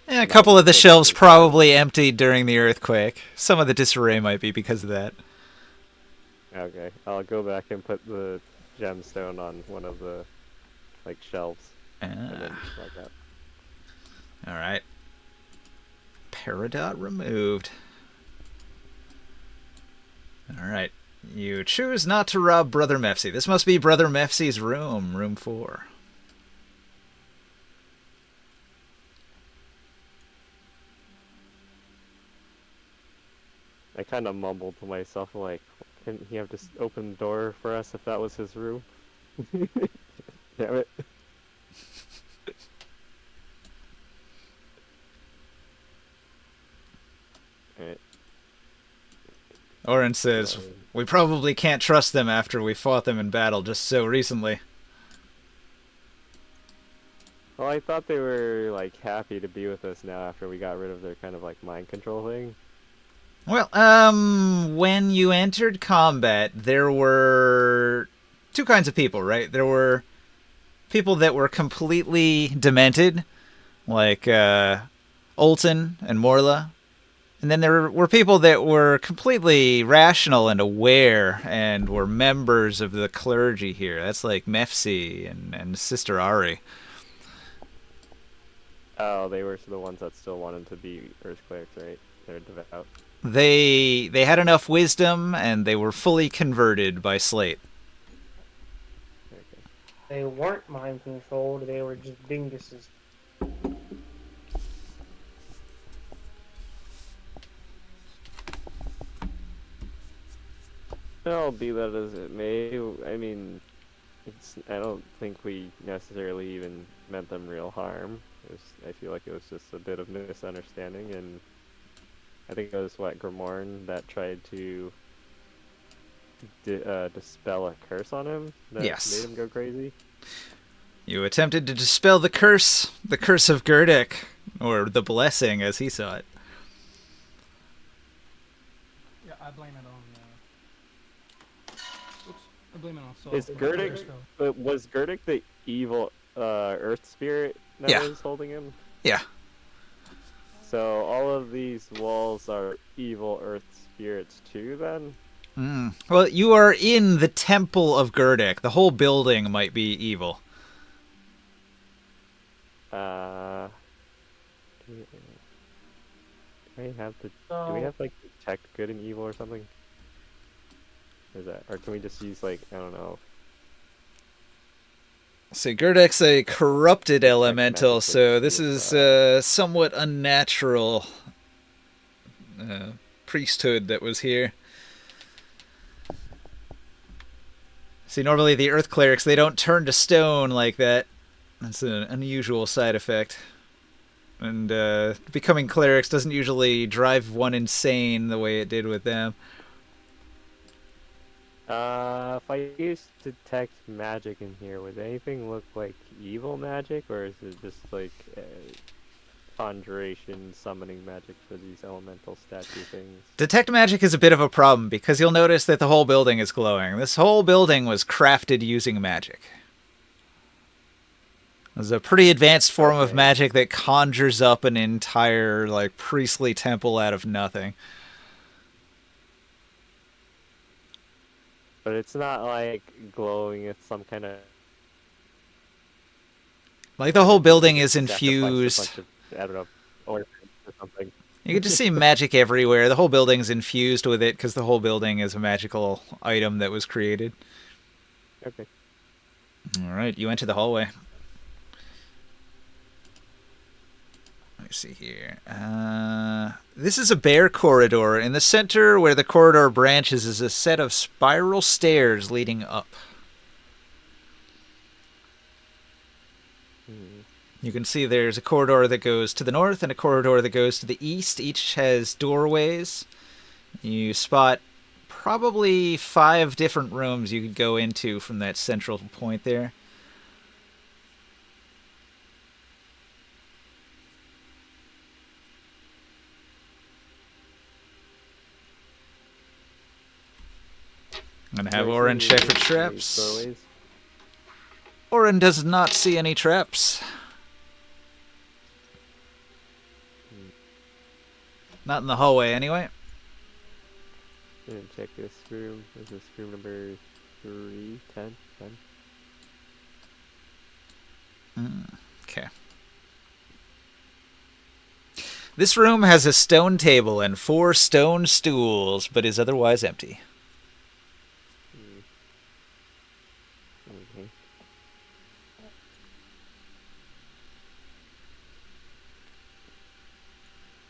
Yeah, a couple of the shelves probably emptied during the earthquake. Some of the disarray might be because of that. Okay, I'll go back and put the gemstone on one of the, like, shelves. And then like that. All right. Peridot removed. All right. You choose not to rob Brother Mefsi. This must be Brother Mefsi's room, room 4. I kind of mumbled to myself, like, couldn't he have just opened the door for us if that was his room? Damn it. Alright. Orin says, we probably can't trust them after we fought them in battle just so recently. Well, I thought they were, like, happy to be with us now after we got rid of their kind of, like, mind control thing. Well, when you entered combat, there were two kinds of people, right? There were people that were completely demented, like Olton and Morla. And then there were people that were completely rational and aware and were members of the clergy here. That's like Mefsi and Sister Ari. Oh, they were the ones that still wanted to be earthquakes, right? They're devout. They had enough wisdom, and they were fully converted by Slate. Okay. They weren't mind controlled, they were just dinguses. Well, be that as it may, I mean, I don't think we necessarily even meant them real harm. I feel like it was just a bit of misunderstanding, and I think it was, Grimorn that tried to dispel a curse on him that Yes. made him go crazy. You attempted to dispel the curse of Gerdek, or the blessing as he saw it. Yeah, I blame it on. I blame it on Saul. Is Gerdek, was Gerdek the evil earth spirit that Yeah. was holding him? Yeah. So all of these walls are evil earth spirits too, then? Well, you are in the Temple of Gerdek. The whole building might be evil. Do we have detect good and evil or something? Or can we just use, I don't know. So Gerdek's a corrupted elemental, magic so with this these, is somewhat unnatural priesthood that was here. See, normally the earth clerics, they don't turn to stone like that. That's an unusual side effect. And becoming clerics doesn't usually drive one insane the way it did with them. If I use detect magic in here, would anything look like evil magic, or is it just like conjuration, summoning magic for these elemental statue things? Detect magic is a bit of a problem because you'll notice that the whole building is glowing. This whole building was crafted using magic. It's a pretty advanced form of Okay. magic that conjures up an entire like priestly temple out of nothing. But it's not like glowing with some kind of Like the whole building is sacrifice a infused. bunch of, I don't know, orphans or something. You can just see magic everywhere. The whole building's infused with it because the whole building is a magical item that was created. Okay. All right, you enter the hallway. Let me see here. This is a bare corridor. In the center where the corridor branches is a set of spiral stairs leading up. You can see there's a corridor that goes to the north and a corridor that goes to the east. Each has doorways. You spot probably 5 different rooms you could go into from that central point there. I'm gonna have Where's Oren the- check for the traps. doorways? Oren does not see any traps. Not in the hallway, anyway. I'm gonna check this room. Is this room number 3? 10? 10? Okay. This room has a stone table and 4 stone stools, but is otherwise empty. Okay.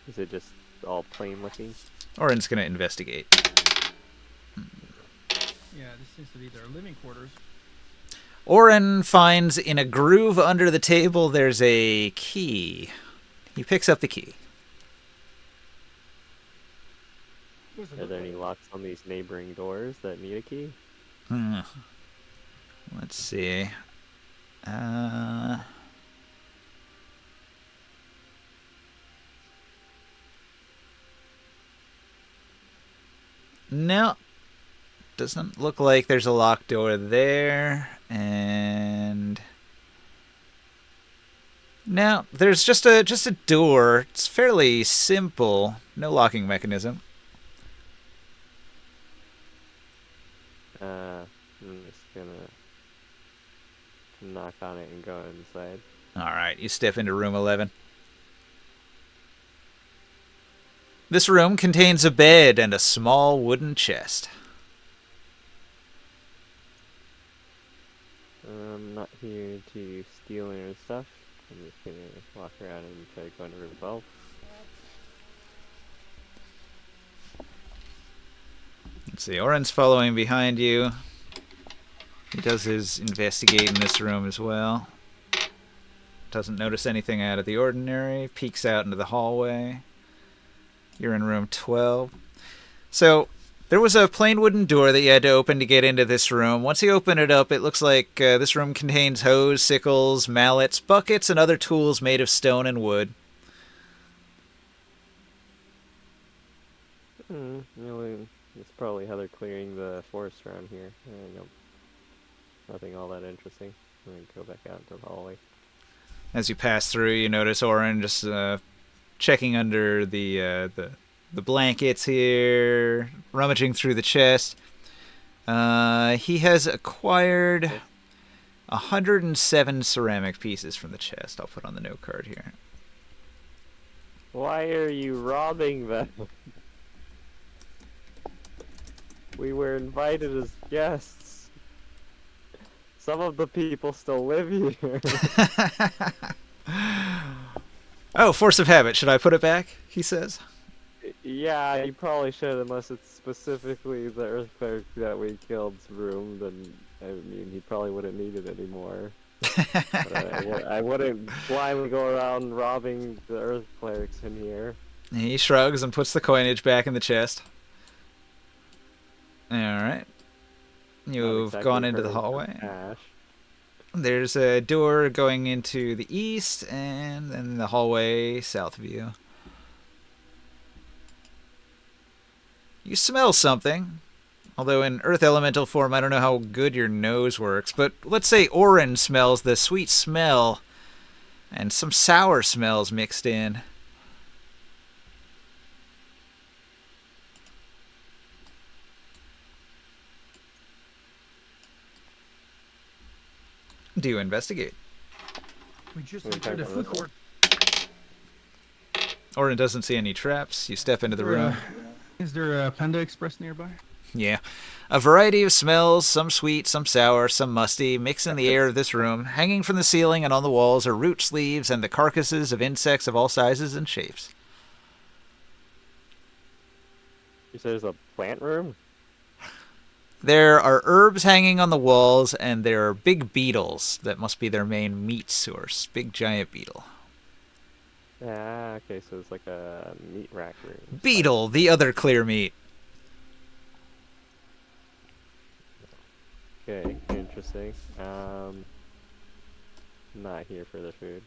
Is it just all plain looking? Oren's gonna investigate. Yeah, this seems to be their living quarters. Oren finds in a groove under the table there's a key. He picks up the key. What does it Are look there any like? locks on these neighboring doors that need a key? Let's see. No. Doesn't look like there's a locked door there. And no, there's just a door. It's fairly simple. No locking mechanism. I'm just gonna knock on it and go inside. Alright, you step into room 11. This room contains a bed and a small wooden chest. I'm not here to steal any stuff. I'm just gonna walk around and try to go into room 12. Let's see, Oren's following behind you. He does his investigate in this room as well. Doesn't notice anything out of the ordinary. Peeks out into the hallway. You're in room 12. So, there was a plain wooden door that you had to open to get into this room. Once you open it up, it looks like this room contains hoes, sickles, mallets, buckets, and other tools made of stone and wood. It's probably how they're clearing the forest around here. Nope. Nothing all that interesting. I'm gonna go back out into the hallway. As you pass through, you notice Oren just checking under the blankets here, rummaging through the chest. He has acquired 107 ceramic pieces from the chest. I'll put on the note card here. Why are you robbing them? We were invited as guests. Some of the people still live here. Oh, force of habit. Should I put it back? He says. Yeah, you probably should, unless it's specifically the earthquake that we killed's room, then, I mean, he probably wouldn't need it anymore. But I wouldn't blindly go around robbing the Earth clerics in here. He shrugs and puts the coinage back in the chest. All right. Not You've exactly gone into the hurting for hallway. cash. There's a door going into the east, and then the hallway south of you. You smell something. Although in earth elemental form, I don't know how good your nose works, but let's say Orin smells the sweet smell and some sour smells mixed in. Do you investigate? We just We're entered the talking food about court. Orin doesn't see any traps. You step into the room. Is there a Panda Express nearby? Yeah. A variety of smells, some sweet, some sour, some musty, mix in the air of this room. Hanging from the ceiling and on the walls are roots, leaves, and the carcasses of insects of all sizes and shapes. You said there's a plant room? There are herbs hanging on the walls, and there are big beetles. That must be their main meat source. Big giant beetle. Ah, okay, so it's like a meat rack room. Beetle, the other clear meat. Okay, interesting. Not here for the food.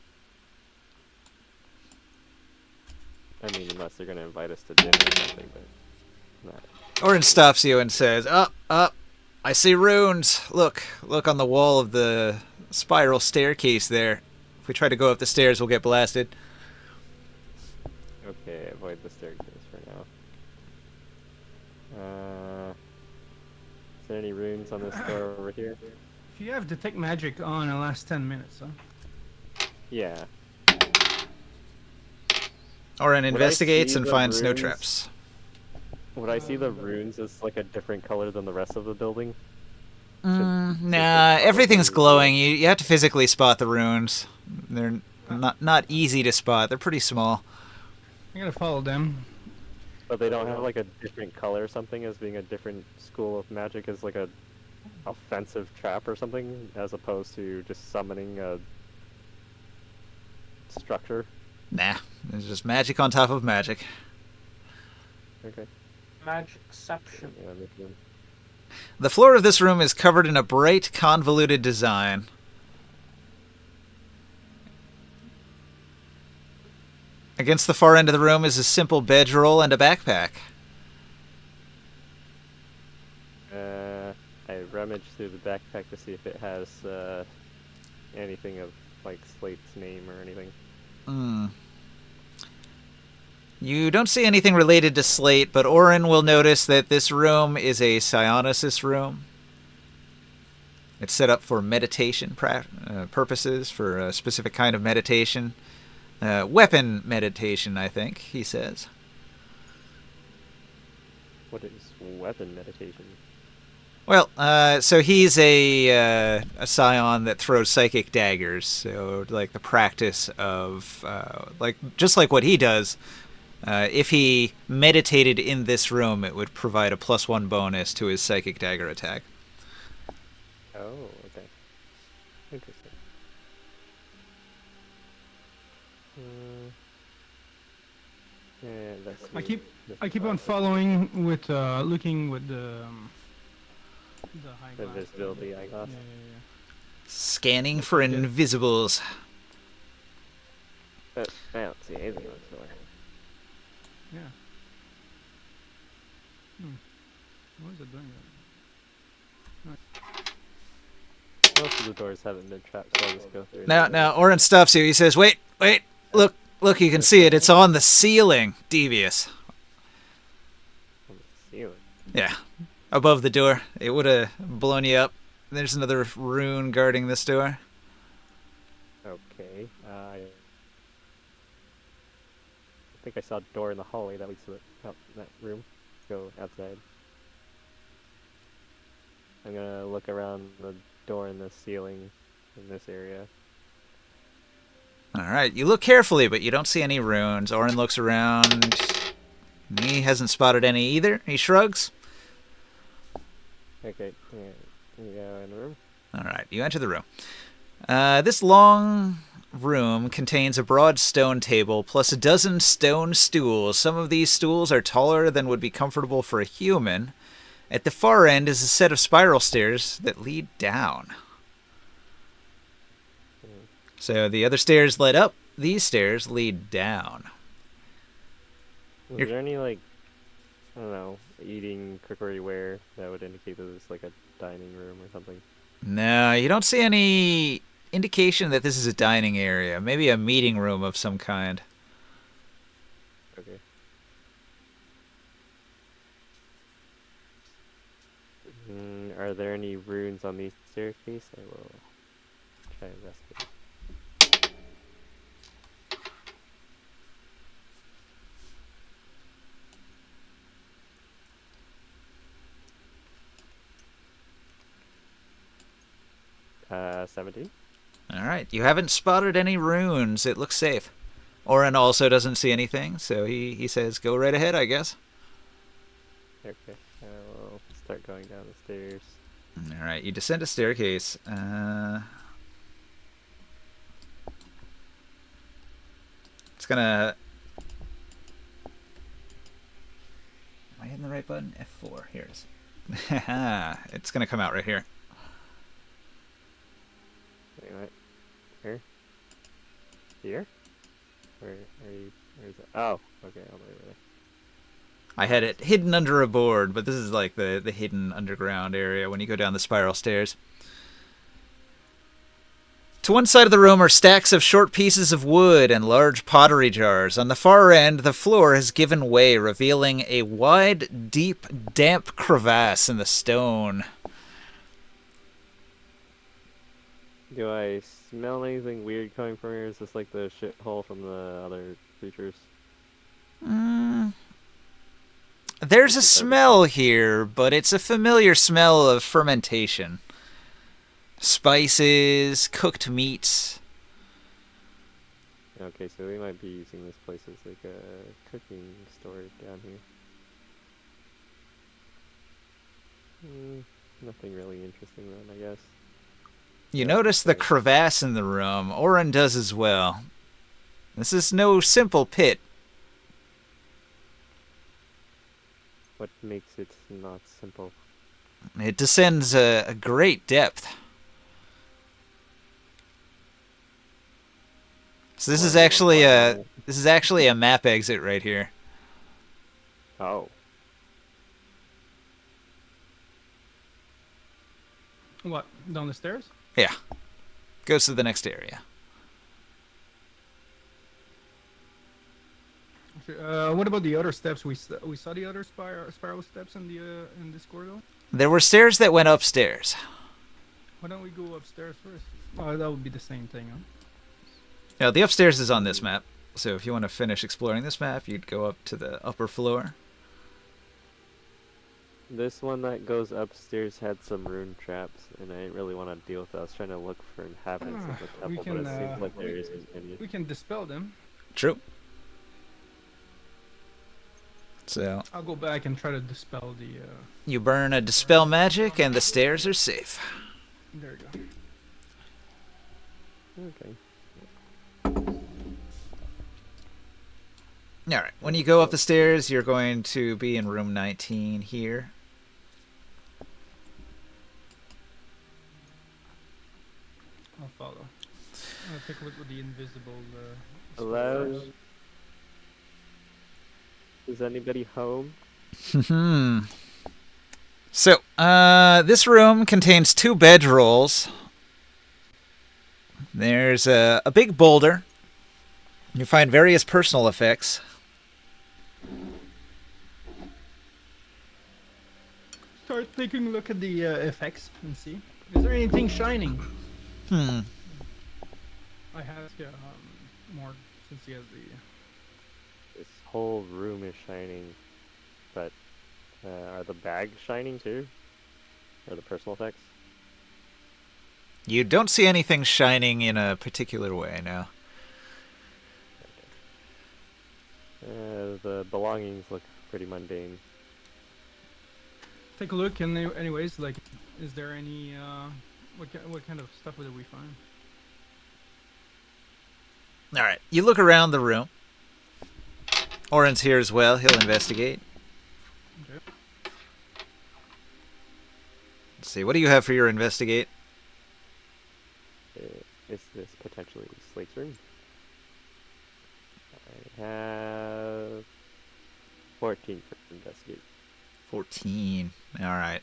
I mean, unless they're gonna invite us to dinner or something, but not. Orin stops you and says, Up, up. I see runes. Look on the wall of the spiral staircase there. If we try to go up the stairs, we'll get blasted. Okay, avoid the staircase for now. Is there any runes on this door over here? If you have detect magic on, it'll last 10 minutes, huh? Yeah. Orin Would I investigates see and the finds no runes? traps. Would I see the runes as like a different color than the rest of the building? Nah, everything's glowing. You have to physically spot the runes. They're not easy to spot. They're pretty small. I gotta follow them. But they don't have like a different color or something as being a different school of magic as like a offensive trap or something, as opposed to just summoning a structure. Nah, it's just magic on top of magic. Okay. Magicception. Yeah, that makes sense. The floor of this room is covered in a bright, convoluted design. Against the far end of the room is a simple bedroll and a backpack. I rummaged through the backpack to see if it has anything of like Slate's name or anything. You don't see anything related to Slate, but Orin will notice that this room is a Psionesis room. It's set up for meditation purposes, for a specific kind of meditation. Weapon meditation, I think, he says. What is weapon meditation? Well, so he's a scion that throws psychic daggers. So, like the practice of, just like what he does, if he meditated in this room, it would provide a +1 bonus to his psychic dagger attack. Oh, okay. Interesting. Yeah, that's I keep on following with looking with the high the glass. visibility eyeglass. Yeah. Scanning for invisibles. But I don't see anything on the door. Yeah. What is it doing? Most of the doors haven't been trapped, so I'll just go through. Now, Orin stops you. He says, wait, look, you can see it. It's on the ceiling, Devious. On the ceiling. Yeah, above the door. It would have blown you up. There's another rune guarding this door. Okay. I think I saw a door in the hallway that leads to that room. Go outside. I'm gonna look around the door in the ceiling in this area. All right, you look carefully, but you don't see any runes. Orin looks around. He hasn't spotted any either. He shrugs. Okay. Yeah, in the room. All right, you enter the room. This long room contains a broad stone table plus a dozen stone stools. Some of these stools are taller than would be comfortable for a human. At the far end is a set of spiral stairs that lead down. So the other stairs lead up, these stairs lead down. Is You're- there any, like, I don't know, eating cookware that would indicate that it's like a dining room or something? No, you don't see any indication that this is a dining area. Maybe a meeting room of some kind. Okay. Are there any runes on the staircase? I will try and investigate. 17? Alright, you haven't spotted any runes. It looks safe. Oren also doesn't see anything, so he says go right ahead, I guess. Okay, I will start going down the stairs. Alright, you descend a staircase. It's gonna... Am I hitting the right button? F4. Here it is. It's gonna come out right here. Wait, what? Here? Here? Where are you? Where is it? Oh, okay, all the way over there. I had it hidden under a board, but this is like the hidden underground area when you go down the spiral stairs. To one side of the room are stacks of short pieces of wood and large pottery jars. On the far end, the floor has given way, revealing a wide, deep, damp crevasse in the stone. Do I smell anything weird coming from here? Is this like the shithole from the other creatures? There's a smell here, but it's a familiar smell of fermentation. Spices, cooked meats. Okay, so we might be using this place as like a cooking store down here. Nothing really interesting then, I guess. You notice the crevasse in the room. Oren does as well. This is no simple pit. What makes it not simple? It descends a great depth. So this is actually a map exit right here. Oh. What? Down the stairs? Yeah. Goes to the next area. What about the other steps? We saw the other spiral steps in the in this corridor. There were stairs that went upstairs. Why don't we go upstairs first? Oh, that would be the same thing, huh? Now, the upstairs is on this map. So if you want to finish exploring this map, you'd go up to the upper floor. This one that goes upstairs had some rune traps, and I didn't really want to deal with that. I was trying to look for inhabitants of the we temple, but it can, seems like there isn't any. We can dispel them. True. So I'll go back and try to dispel the. you burn a dispel magic, and the stairs are safe. There you go. Okay. All right. When you go up the stairs, you're going to be in room 19 here. I'll follow. I'll take a look with the invisible. Hello? spells. Is anybody home? So, this room contains 2 bedrolls. There's a big boulder. You find various personal effects. Start taking a look at the effects and see. Is there anything shining? I have more since he has the. This whole room is shining, but are the bags shining too? Or the personal effects? You don't see anything shining in a particular way, no. The belongings look pretty mundane. Take a look, and anyways, like, is there any what kind of stuff did we find? All right, you look around the room. Oren's here as well. He'll investigate. Okay. Let's see. What do you have for your investigate? Is this potentially Slate's room? I have 14 for investigate. 14. All right.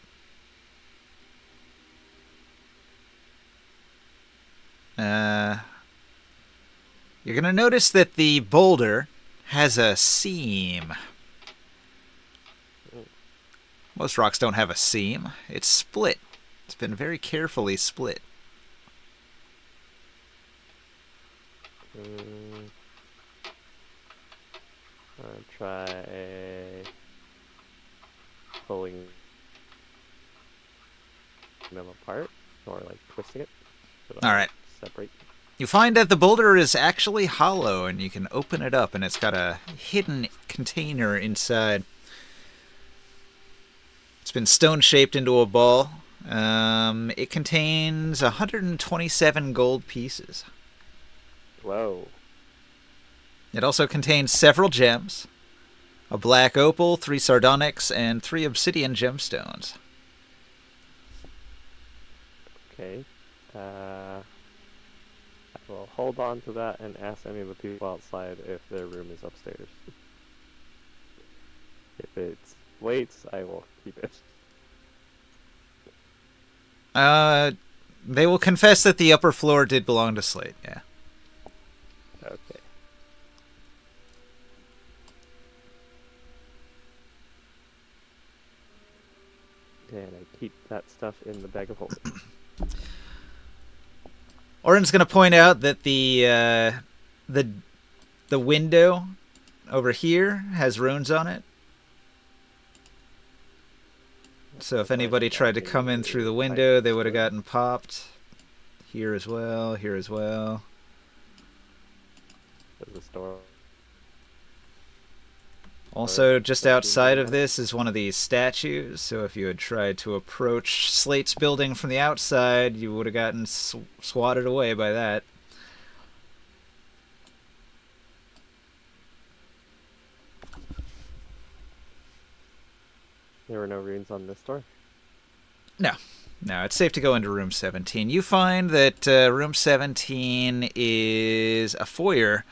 You're going to notice that the boulder has a seam. Most rocks don't have a seam. It's split. It's been very carefully split. I'll try pulling them apart or like twisting it. So All right. Separate. You find that the boulder is actually hollow, and you can open it up, and it's got a hidden container inside. It's been stone-shaped into a ball. It contains 127 gold pieces. Whoa. It also contains several gems, a black opal, 3 sardonyx, and 3 obsidian gemstones. Okay. I will hold on to that and ask any of the people outside if their room is upstairs. If it's Slate's, I will keep it. They will confess that the upper floor did belong to Slate, yeah. Okay. And I keep that stuff in the bag of holding. Oren's going to point out that the window over here has runes on it. So if anybody tried to come in through the window, they would have gotten popped. Here as well, here as well. There's a store. Also, just outside of this is one of these statues, so if you had tried to approach Slate's building from the outside, you would have gotten swatted away by that. There were no runes on this door? No, it's safe to go into room 17. You find that room 17 is a foyer.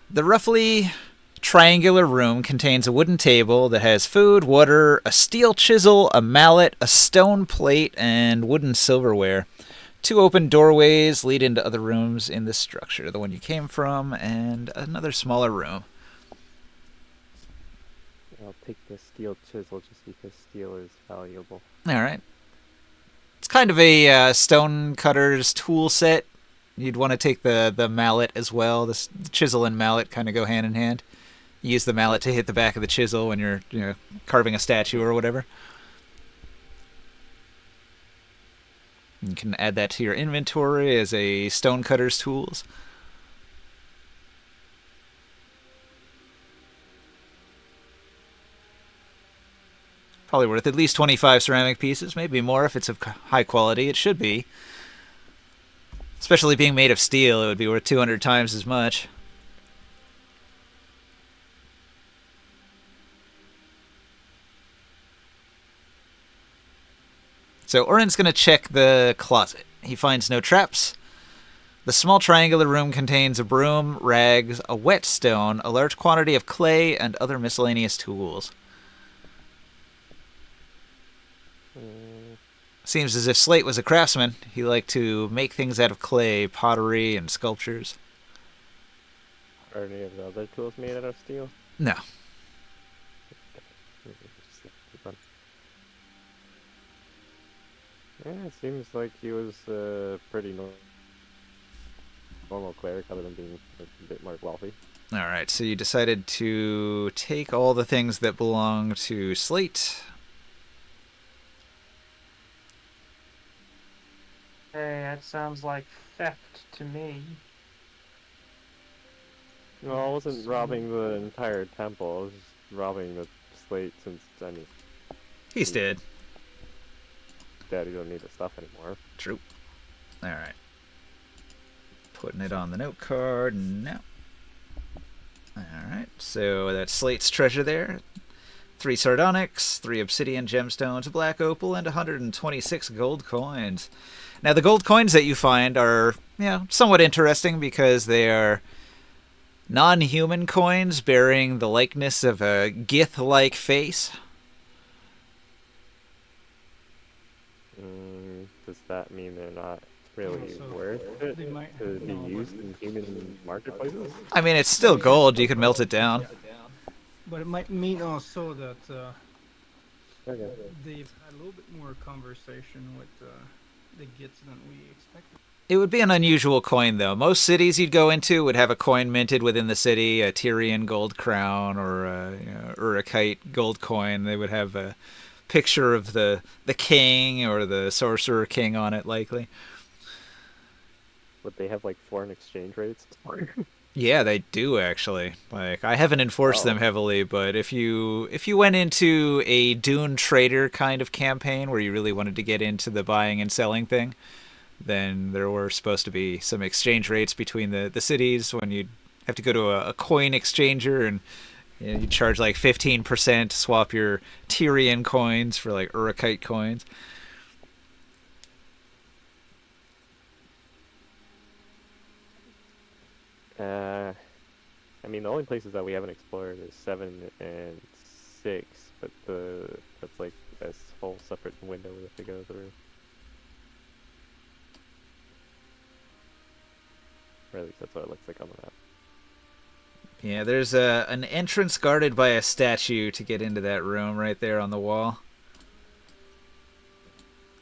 The roughly triangular room contains a wooden table that has food, water, a steel chisel, a mallet, a stone plate, and wooden silverware. 2 open doorways lead into other rooms in this structure, the one you came from, and another smaller room. I'll take the steel chisel just because steel is valuable. All right. It's kind of a stone cutter's tool set. You'd want to take the mallet as well. The chisel and mallet kind of go hand in hand. You use the mallet to hit the back of the chisel when you're carving a statue or whatever. You can add that to your inventory as a stonecutter's tools. Probably worth at least 25 ceramic pieces, maybe more if it's of high quality. It should be. Especially being made of steel, it would be worth 200 times as much. So Oren's going to check the closet. He finds no traps. The small triangular room contains a broom, rags, a whetstone, a large quantity of clay, and other miscellaneous tools. Seems as if Slate was a craftsman. He liked to make things out of clay, pottery, and sculptures. Are any of the other tools made out of steel? No. Yeah, it seems like he was pretty normal cleric, other than being a bit more wealthy. Alright, so you decided to take all the things that belong to Slate. Hey, that sounds like theft to me. No, I wasn't robbing the entire temple. I was just robbing the Slate since, I mean, He's dead. Daddy don't need the stuff anymore. True. Alright. Putting it on the note card now. Alright, so that's Slate's treasure there. 3 sardonyx, 3 obsidian gemstones, a black opal, and 126 gold coins. Now, the gold coins that you find are, somewhat interesting because they are non-human coins bearing the likeness of a Gith-like face. Does that mean they're not really So worth they it might to have be no used in human marketplaces? I mean, it's still gold. You can melt it down. But it might mean also that Okay. they've had a little bit more conversation with the Gits than we expected. It would be an unusual coin, though. Most cities you'd go into would have a coin minted within the city, a Tyrian gold crown or a Urukite gold coin. They would have a picture of the king or the sorcerer king on it, likely. Would they have like foreign exchange rates? Yeah, they do actually. Like, I haven't enforced them heavily, but if you went into a Dune Trader kind of campaign where you really wanted to get into the buying and selling thing, then there were supposed to be some exchange rates between the cities when you'd have to go to a coin exchanger and you'd charge like 15% to swap your Tyrian coins for like Urukite coins. I mean, the only places that we haven't explored is 7 and 6, but that's like a whole separate window we have to go through. Or at least that's what it looks like on the map. Yeah, there's an entrance guarded by a statue to get into that room right there on the wall.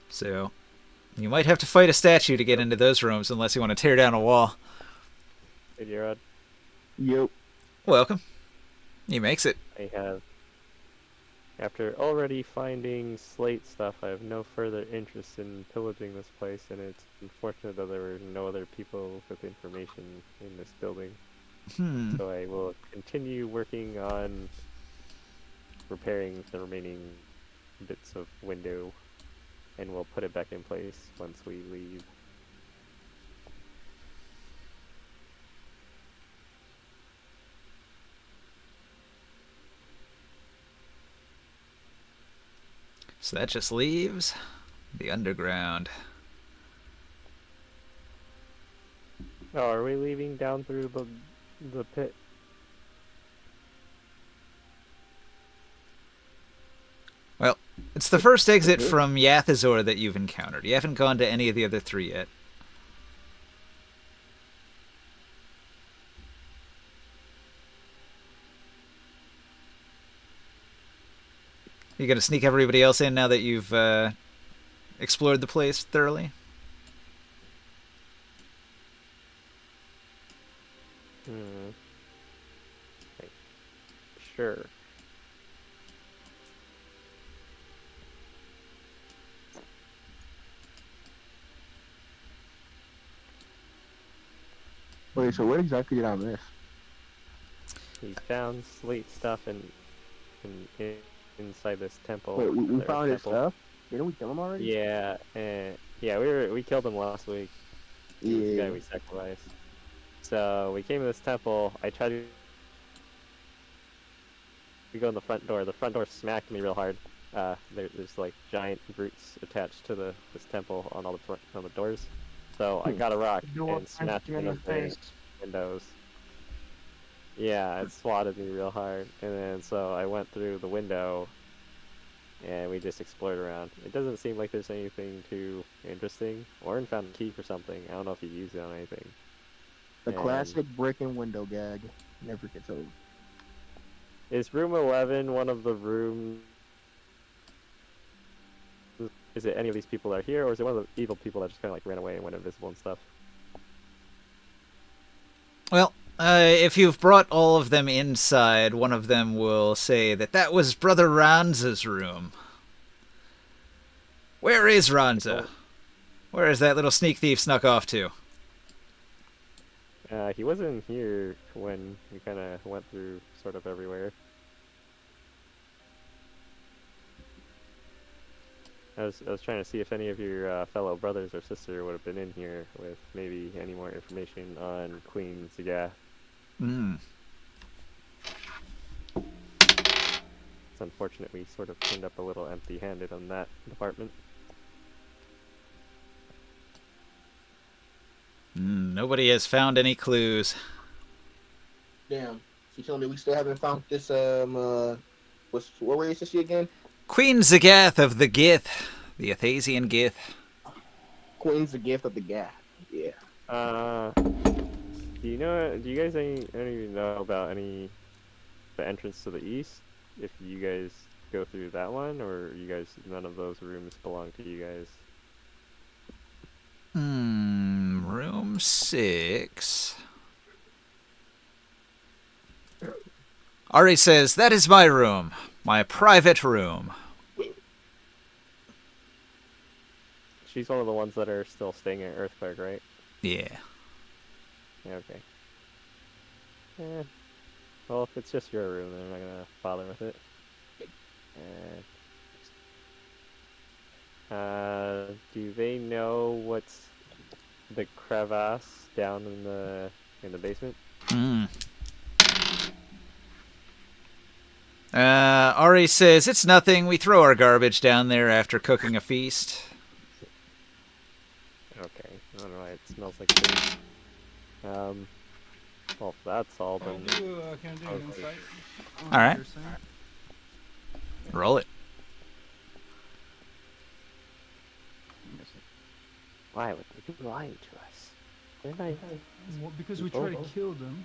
So, you might have to fight a statue to get into those rooms unless you want to tear down a wall. Hey, Gerard, Yep. Welcome. He makes it. I have. After already finding slate stuff, I have no further interest in pillaging this place, and it's unfortunate that there were no other people with information in this building. So I will continue working on repairing the remaining bits of window, and we'll put it back in place once we leave. So that just leaves the underground. Oh, are we leaving down through the pit? Well, it's the first exit from Yathazor that you've encountered. You haven't gone to any of the other 3 yet. You gonna sneak everybody else in now that you've explored the place thoroughly? Right. Sure. Wait, so what exactly did I miss? We found slate stuff inside this temple. Wait, we Their found his temple. stuff? Didn't we kill him already? Yeah, and yeah, we killed him last week. He was the guy we sacrificed. So we came to this temple. I tried to go in the front door. The front door smacked me real hard. There's like giant roots attached to this temple on all the doors. So I got a rock and smashed one of the windows. Yeah, it swatted me real hard, and then so I went through the window, and we just explored around. It doesn't seem like there's anything too interesting. Orin found a key for something. I don't know if he used it on anything. The classic brick and window gag never gets old. Is room 11 one of the rooms? Is it any of these people that are here, or is it one of the evil people that just kind of like ran away and went invisible and stuff? Well, if you've brought all of them inside, one of them will say that was Brother Ranza's room. Where is Ranza? Where is that little sneak thief snuck off to? He wasn't here when we kind of went through sort of everywhere. I was trying to see if any of your fellow brothers or sister would have been in here with maybe any more information on Queen Zagath. unfortunate we sort of turned up a little empty-handed on that department. Nobody has found any clues. Damn. She told me we still haven't found this what race is she again? Queen Zagath of the Gith, the Athasian Gith. Queen's the gift of the guy. Yeah. Do you guys any know about the entrance to the east? If you guys go through that one, or none of those rooms belong to you guys? Room 6. Ari says, that is my room. My private room. She's one of the ones that are still staying at Earthquake, right? Yeah. Yeah, okay. Eh. Well, if it's just your room, then I'm not gonna bother with it. Do they know what's the crevasse down in the basement? Ari says, it's nothing. We throw our garbage down there after cooking a feast. Okay. I don't know why it smells like food. Well, if that's all, then... Can I do an insight? All right. Roll it. Why would they be lying to us? They're not... Well, because we try to kill them.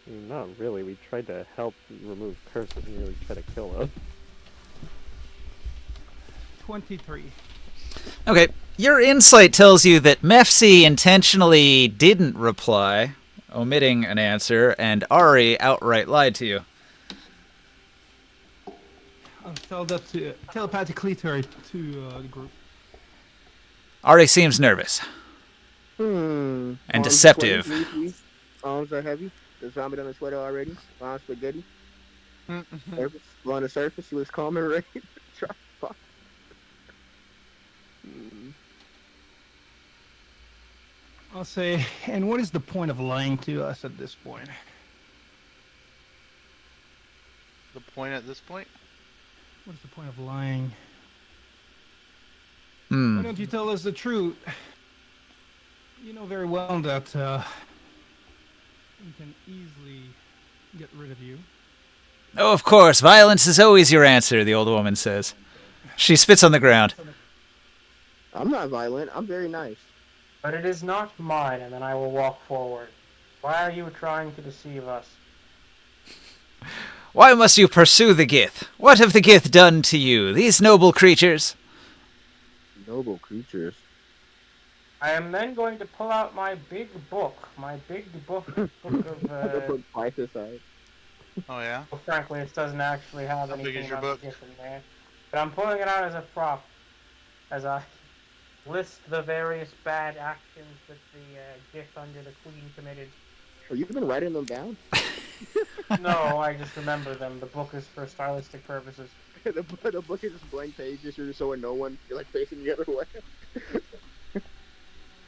I mean, not really. We tried to help remove curses. We didn't really try to kill them. 23. Okay. Your insight tells you that Mefsi intentionally didn't reply, omitting an answer, and Ari outright lied to you. I'll tell that telepathically to the group. Ari seems nervous. And deceptive. Arms are heavy. There's vomit on the sweater already. Arms spaghetti. Surface. On the surface, she was calm and ready. Try fuck. I'll say, and what is the point of lying to us at this point? The point at this point? What is the point of lying? Why don't you tell us the truth? You know very well that we can easily get rid of you. Oh, of course. Violence is always your answer, the old woman says. She spits on the ground. I'm not violent. I'm very nice. But it is not mine, and then I will walk forward. Why are you trying to deceive us? Why must you pursue the Gith? What have the Gith done to you, these noble creatures? Noble creatures. I am then going to pull out my big book of... Put twice aside. Oh yeah? Well, frankly, it doesn't actually have How big anything is your about book? the Gith in there. But I'm pulling it out as a prop, as I list the various bad actions that the Gith under the Queen committed. Oh, you've been writing them down? No, I just remember them. The book is for stylistic purposes. the book is just blank pages. You're showing no one. You're like facing the other way.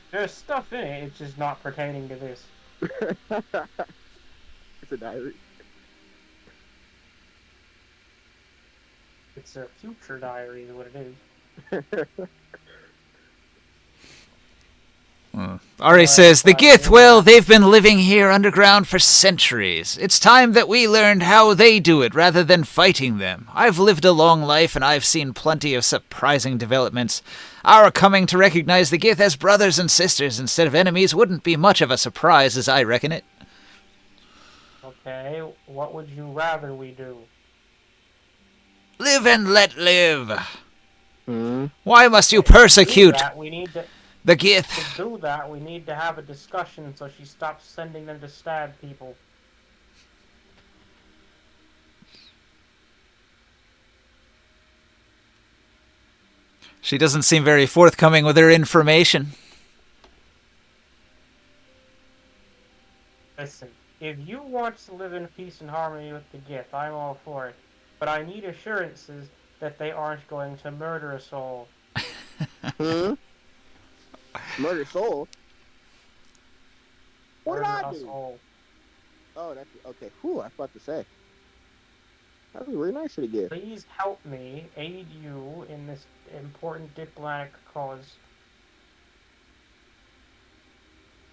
There's stuff in it, it's just not pertaining to this. It's a diary. It's a future diary is what it is. Ari says, the Gith, well, they've been living here underground for centuries. It's time that we learned how they do it rather than fighting them. I've lived a long life and I've seen plenty of surprising developments. Our coming to recognize the Gith as brothers and sisters instead of enemies wouldn't be much of a surprise as I reckon it. Okay, what would you rather we do? Live and let live. Why must you persecute the Gith? To do that, we need to have a discussion so she stops sending them to stab people. She doesn't seem very forthcoming with her information. Listen, if you want to live in peace and harmony with the Gith, I'm all for it. But I need assurances that they aren't going to murder us all. Murder soul? What did Murder I us do? all. Oh, that's okay. Whew, I was about to say. That was really nice of the gift. Please help me aid you in this important diplomatic cause.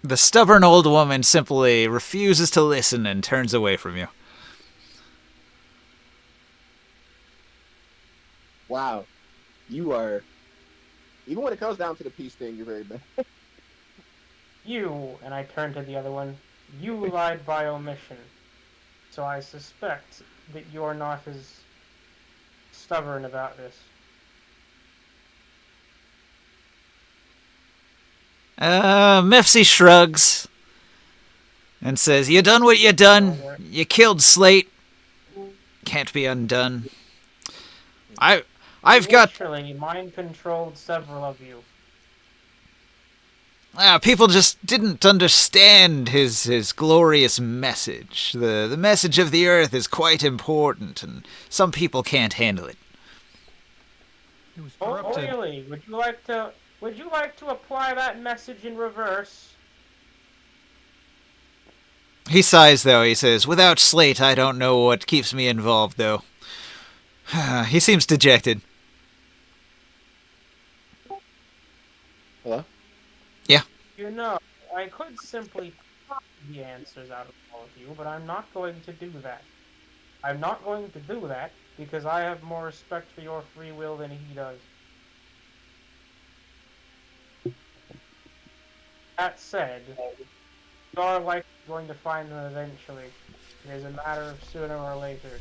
The stubborn old woman simply refuses to listen and turns away from you. Wow, you are. Even when it comes down to the peace thing, you're very bad. You, and I turn to the other one, you lied by omission. So I suspect that you're not as stubborn about this. Mifsy shrugs and says, "You done what you done. You killed Slate. Can't be undone. I've got... Literally mind-controlled several of you. people just didn't understand his glorious message. The message of the Earth is quite important, and some people can't handle it." He was Oh, corrupted. really? Would you like to apply that message in reverse? He sighs, though. He says, "Without Slate, I don't know what keeps me involved, though." He seems dejected. Hello? You know, I could simply copy the answers out of all of you, but I'm not going to do that. I'm not going to do that because I have more respect for your free will than he does. That said, you are likely going to find them eventually. It is a matter of sooner or later.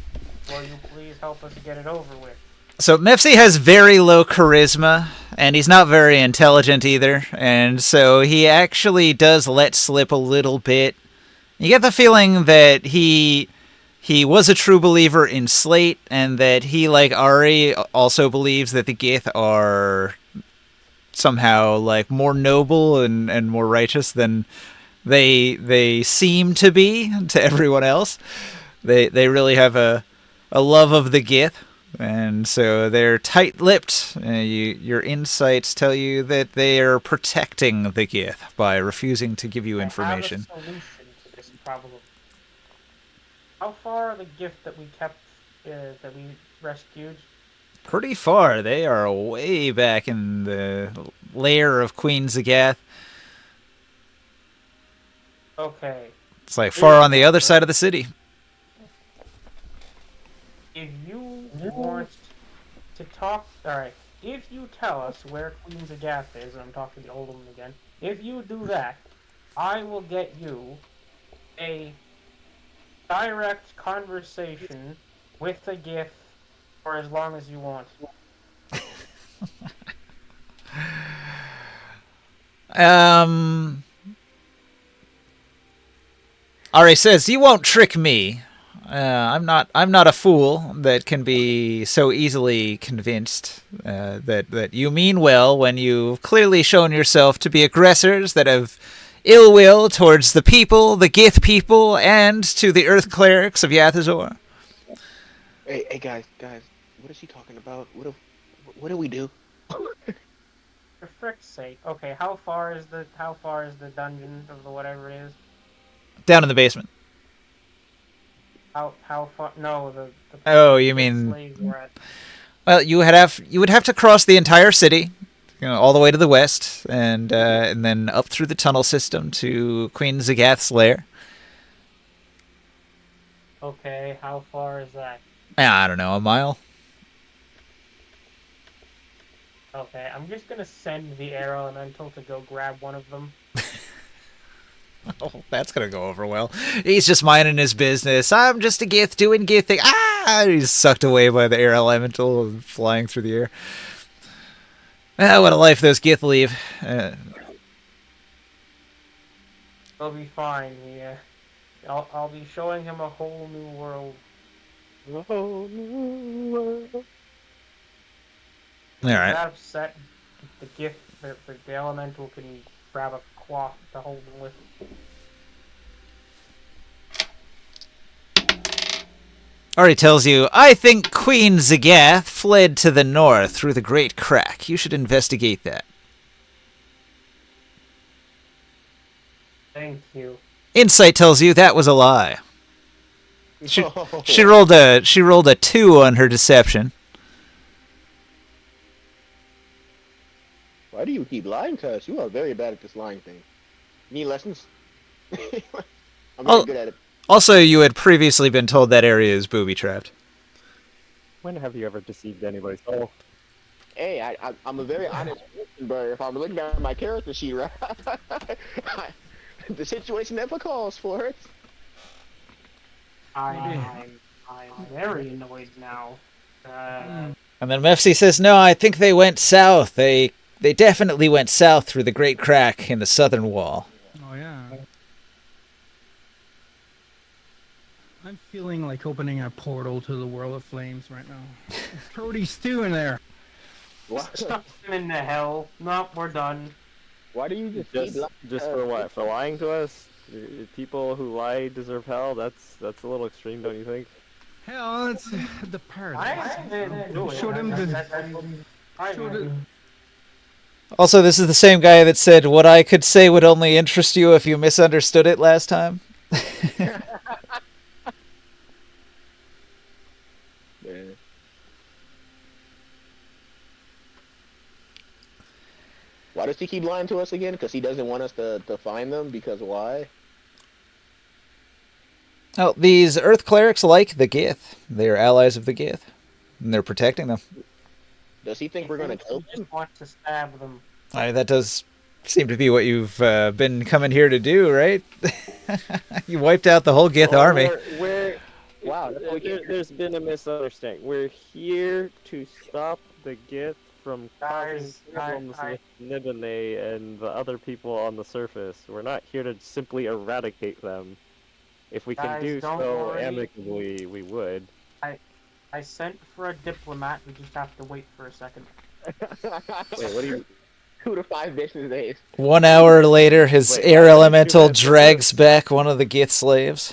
Will you please help us get it over with? So Mepsi has very low charisma, and he's not very intelligent either, and so he actually does let slip a little bit. You get the feeling that he was a true believer in Slate, and that he, like Ari, also believes that the Gith are somehow like more noble and more righteous than they seem to be to everyone else. They really have a love of the Gith. And so they're tight-lipped. Your insights tell you that they are protecting the Gith by refusing to give you information. I have a solution to this problem. How far are the Gith that we kept, that we rescued? Pretty far. They are way back in the lair of Queen Zagath. Okay. It's like far on the other side of the city. If you want to talk, alright, if you tell us where Queen Zagath is, and I'm talking to the old woman again, if you do that, I will get you a direct conversation with the Gith for as long as you want. Ari says, "You won't trick me. I'm not a fool that can be so easily convinced that you mean well when you've clearly shown yourself to be aggressors that have ill will towards the people, the Gith people, and to the Earth clerics of Yathazor." Hey guys, what is he talking about? What do we do? For frick's sake. Okay, how far is the dungeon of the whatever it is? Down in the basement. How far? No, the Oh, you the mean... slaves were at. Well, you would have to cross the entire city, all the way to the west, and then up through the tunnel system to Queen Zagath's lair. Okay, how far is that? I don't know, a mile. Okay, I'm just gonna send the air elemental to go grab one of them. Oh, that's gonna go over well. He's just minding his business. I'm just a Gith doing Gith thing. He's sucked away by the air elemental flying through the air. What a life those Gith leave. He'll be fine. I'll be showing him a whole new world. A whole new world. All right. That upset the Gith, the elemental can grab a cloth to hold him with. Ari tells you, "I think Queen Zagath fled to the north through the Great Crack. You should investigate that." Thank you. Insight tells you that was a lie. She rolled a 2 on her deception. Why do you keep lying to us? You are very bad at this lying thing. Need lessons? I'm very good at it. Also, you had previously been told that area is booby-trapped. When have you ever deceived anybody's soul? Hey, I'm a very honest person, but if I'm looking at my character sheet, right, the situation never calls for it. I'm very annoyed now. And then Mefsy says, no, I think they went south. They definitely went south through the Great Crack in the southern wall. Oh yeah. I'm feeling like opening a portal to the world of flames right now. Throw these stew in there. What? Stuck them in the hell. Nope, we're done. Why do you just keep lying? Just for what? For lying to us? People who lie deserve hell? That's a little extreme, don't you think? Hell, it's the I paradise. didn't do it. Show them Also, this is the same guy that said, what I could say would only interest you if you misunderstood it last time. Yeah. Why does he keep lying to us again? Because he doesn't want us to find them? Because why? Oh, these Earth Clerics like the Gith. They are allies of the Gith. And they're protecting them. Does he think we're going to kill He him? just wants to stab them. That does seem to be what you've been coming here to do, right? You wiped out the whole Gith army. Wow, that's what we came here. There's been a misunderstanding. We're here to stop the Gith from causing Guys, problems with Nibene and the other people on the surface. We're not here to simply eradicate them. If we can Guys, do don't so worry. amicably, we would. I sent for a diplomat. We just have to wait for a second. Wait, what do you... 2 to 5 business days. 1 hour later, his Wait, air why did you elemental do that? drags back one of the Gith slaves.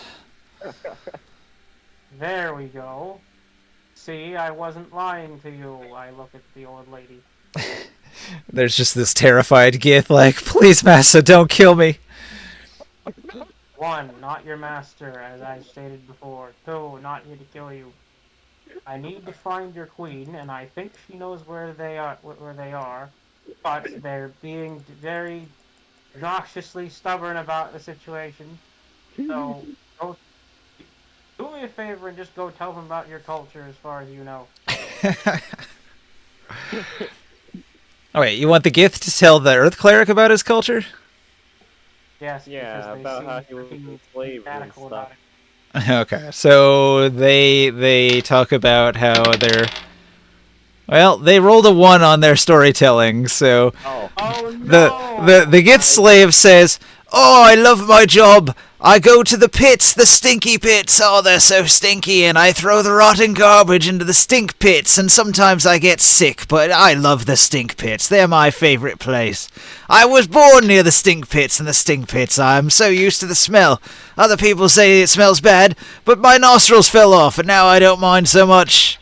There we go. See, I wasn't lying to you. I look at the old lady. There's just this terrified Gith like, please, Massa, don't kill me. 1, not your master, as I stated before. 2, not here to kill you. I need to find your queen, and I think she knows where they are. But they're being very obnoxiously stubborn about the situation. So, go, do me a favor and just go tell them about your culture as far as you know. Oh, wait, you want the Gith to tell the Earth Cleric about his culture? Yes, Yeah, because they about seem how he was freaking enslaved and fanatical stuff. about it. Okay, so they talk about how they're... Well, they rolled a 1 on their storytelling, so... Oh, Oh no! The Gith slave says, oh, I love my job. I go to the pits, the stinky pits. Oh, they're so stinky, and I throw the rotten garbage into the stink pits, and sometimes I get sick, but I love the stink pits. They're my favorite place. I was born near the stink pits, and the stink pits, I'm so used to the smell. Other people say it smells bad, but my nostrils fell off, and now I don't mind so much.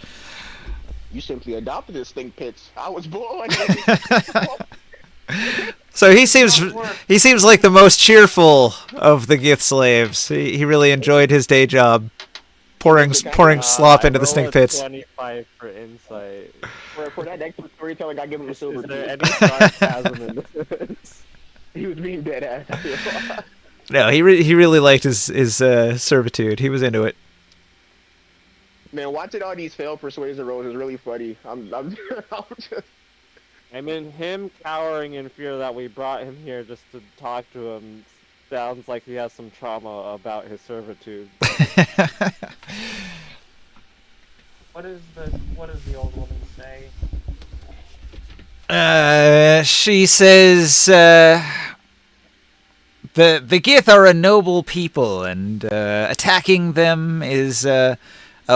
You simply adopted this stink pits. I was born. So he seems like the most cheerful of the Gith slaves. He really enjoyed his day job, pouring slop into the stink pits. 25 for insight. for that excellent storytelling, I give him a silver. Is there too. any sarcasm in this? He was being dead ass. I feel. No, he really liked his servitude. He was into it. Man, watching all these failed persuasion rolls is really funny. I'm just. I mean, him cowering in fear that we brought him here just to talk to him sounds like he has some trauma about his servitude. What does the old woman say? She says, the Gith are a noble people, and attacking them is a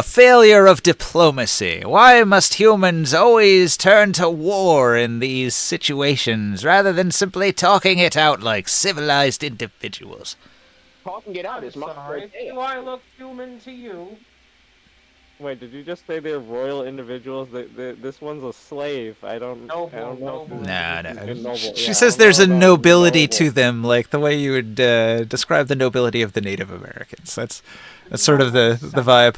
failure of diplomacy. Why must humans always turn to war in these situations rather than simply talking it out like civilized individuals? Talking it out is my Sorry, first day. do I look human to you? Wait, did you just say they're royal individuals? This one's a slave. I don't know. Noble Nah, If no. it's noble. She Yeah, I says don't there's know a about nobility to noble. them, like the way you would describe the nobility of the Native Americans. That's sort of the vibe.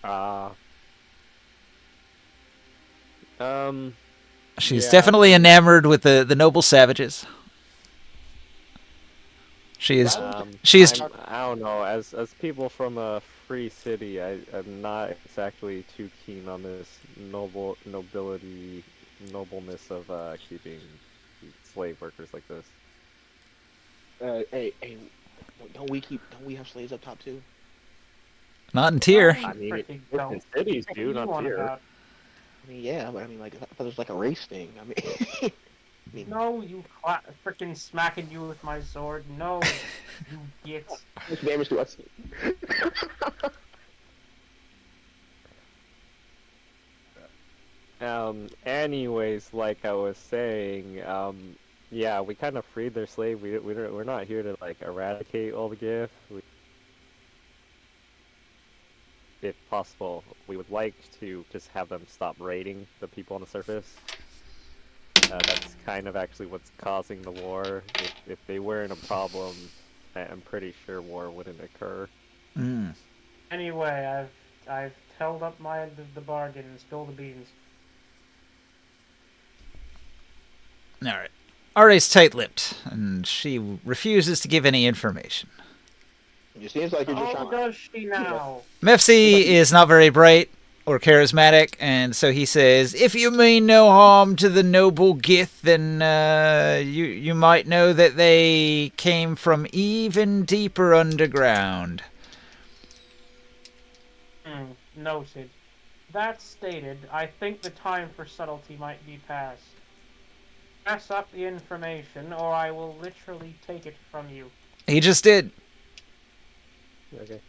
Ah. She's Yeah, definitely enamored with the noble savages. She is. She's. I don't know. As people from a free city, I'm not exactly too keen on this nobleness of keeping slave workers like this. Hey, don't we have slaves up top too? Not in tier. I mean, Freaking in don't. cities What do, you not on here. about? I mean, yeah, but I mean, like, I thought there's like a race thing. I mean, I mean, No, you freaking smacking you with my sword. No, you git. how much damage to us? Anyways, like I was saying, yeah, we kind of freed their slave. We're not here to like eradicate all the gift. If possible, we would like to just have them stop raiding the people on the surface. That's kind of actually what's causing the war. If they weren't a problem, I'm pretty sure war wouldn't occur. Mm. Anyway, I've held up my end of the bargain and spilled the beans. All right. Ari's tight-lipped, and she refuses to give any information. It seems like you're just How trying. does she now? Mefsi is not very bright or charismatic, and so he says, "If you mean no harm to the noble Gith, then you might know that they came from even deeper underground." Noted. That stated, I think the time for subtlety might be past. Pass up the information, or I will literally take it from you. He just did. Okay.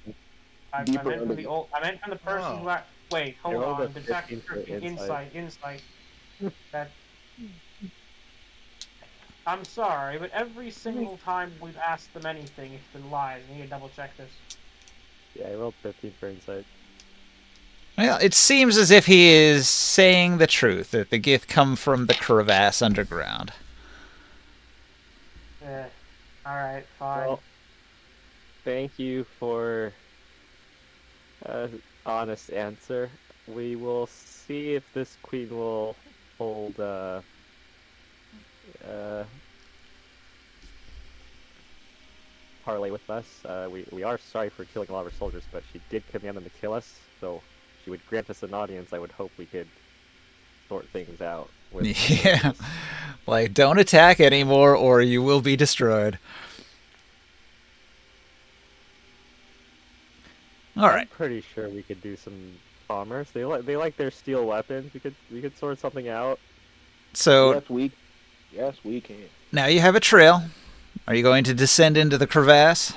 I meant from the old. I meant from the person who. Wait, hold rolled a on. Detect 15 for insight. That. I'm sorry, but every single time we've asked them anything, it's been lies. I need to double check this. Yeah, I rolled 15 for insight. Well, it seems as if he is saying the truth, that the Gith come from the crevasse underground. Alright, fine. Well, thank you for honest answer. We will see if this queen will hold parley with us. We are sorry for killing a lot of our soldiers, but she did command them to kill us, so she would grant us an audience. I would hope we could sort things out. Yeah. Like, don't attack anymore or you will be destroyed. All right. I'm pretty sure we could do some commerce. They like their steel weapons. We could sort something out. So Yes, we can. now you have a trail. Are you going to descend into the crevasse?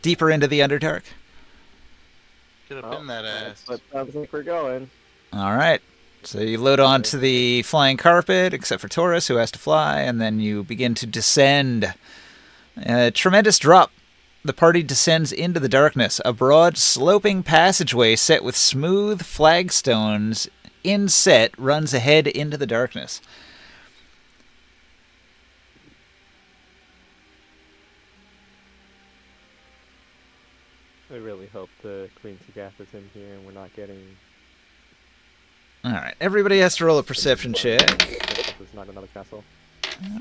Deeper into the Underdark? Could have been that ass. But sounds like we're going. All right. So you load onto the flying carpet, except for Taurus, who has to fly, and then you begin to descend. Tremendous drop. The party descends into the darkness. A broad, sloping passageway set with smooth flagstones inset runs ahead into the darkness. I really hope the Queen Sagath is in here and we're not getting. All right. Everybody has to roll a perception check. There's not another castle.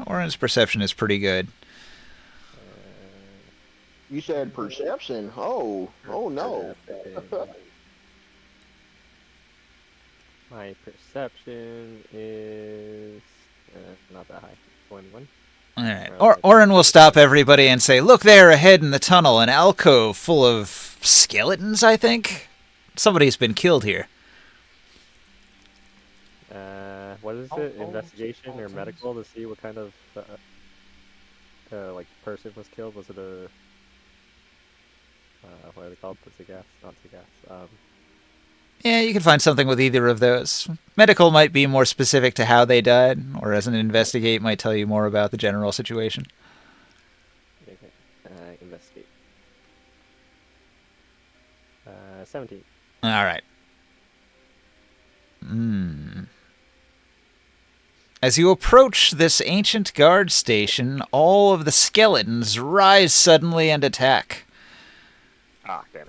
Orin's perception is pretty good. You said perception. Oh no. My perception is not that high. 21. All right. Orin will stop everybody and say, "Look there ahead in the tunnel, an alcove full of skeletons, I think. Somebody's been killed here." What is it? Investigation or medical to see what kind of like person was killed? Was it a what are they called? The Sagaths? Not Sagaths. Yeah, you can find something with either of those. Medical might be more specific to how they died, or as an investigate might tell you more about the general situation. Okay. Investigate. 17. All right. Hmm. As you approach this ancient guard station, all of the skeletons rise suddenly and attack. Ah, damn it.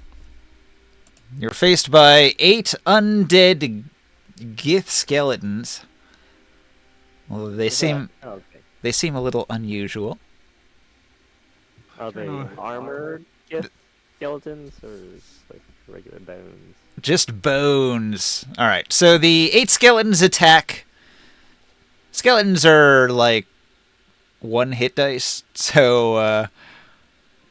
You're faced by 8 undead Gith skeletons. Well, they seem Okay. a little unusual. Are they Kinda armored skeletons or just, like regular bones? Just bones. All right. So the 8 skeletons attack. Skeletons are like 1 hit dice, so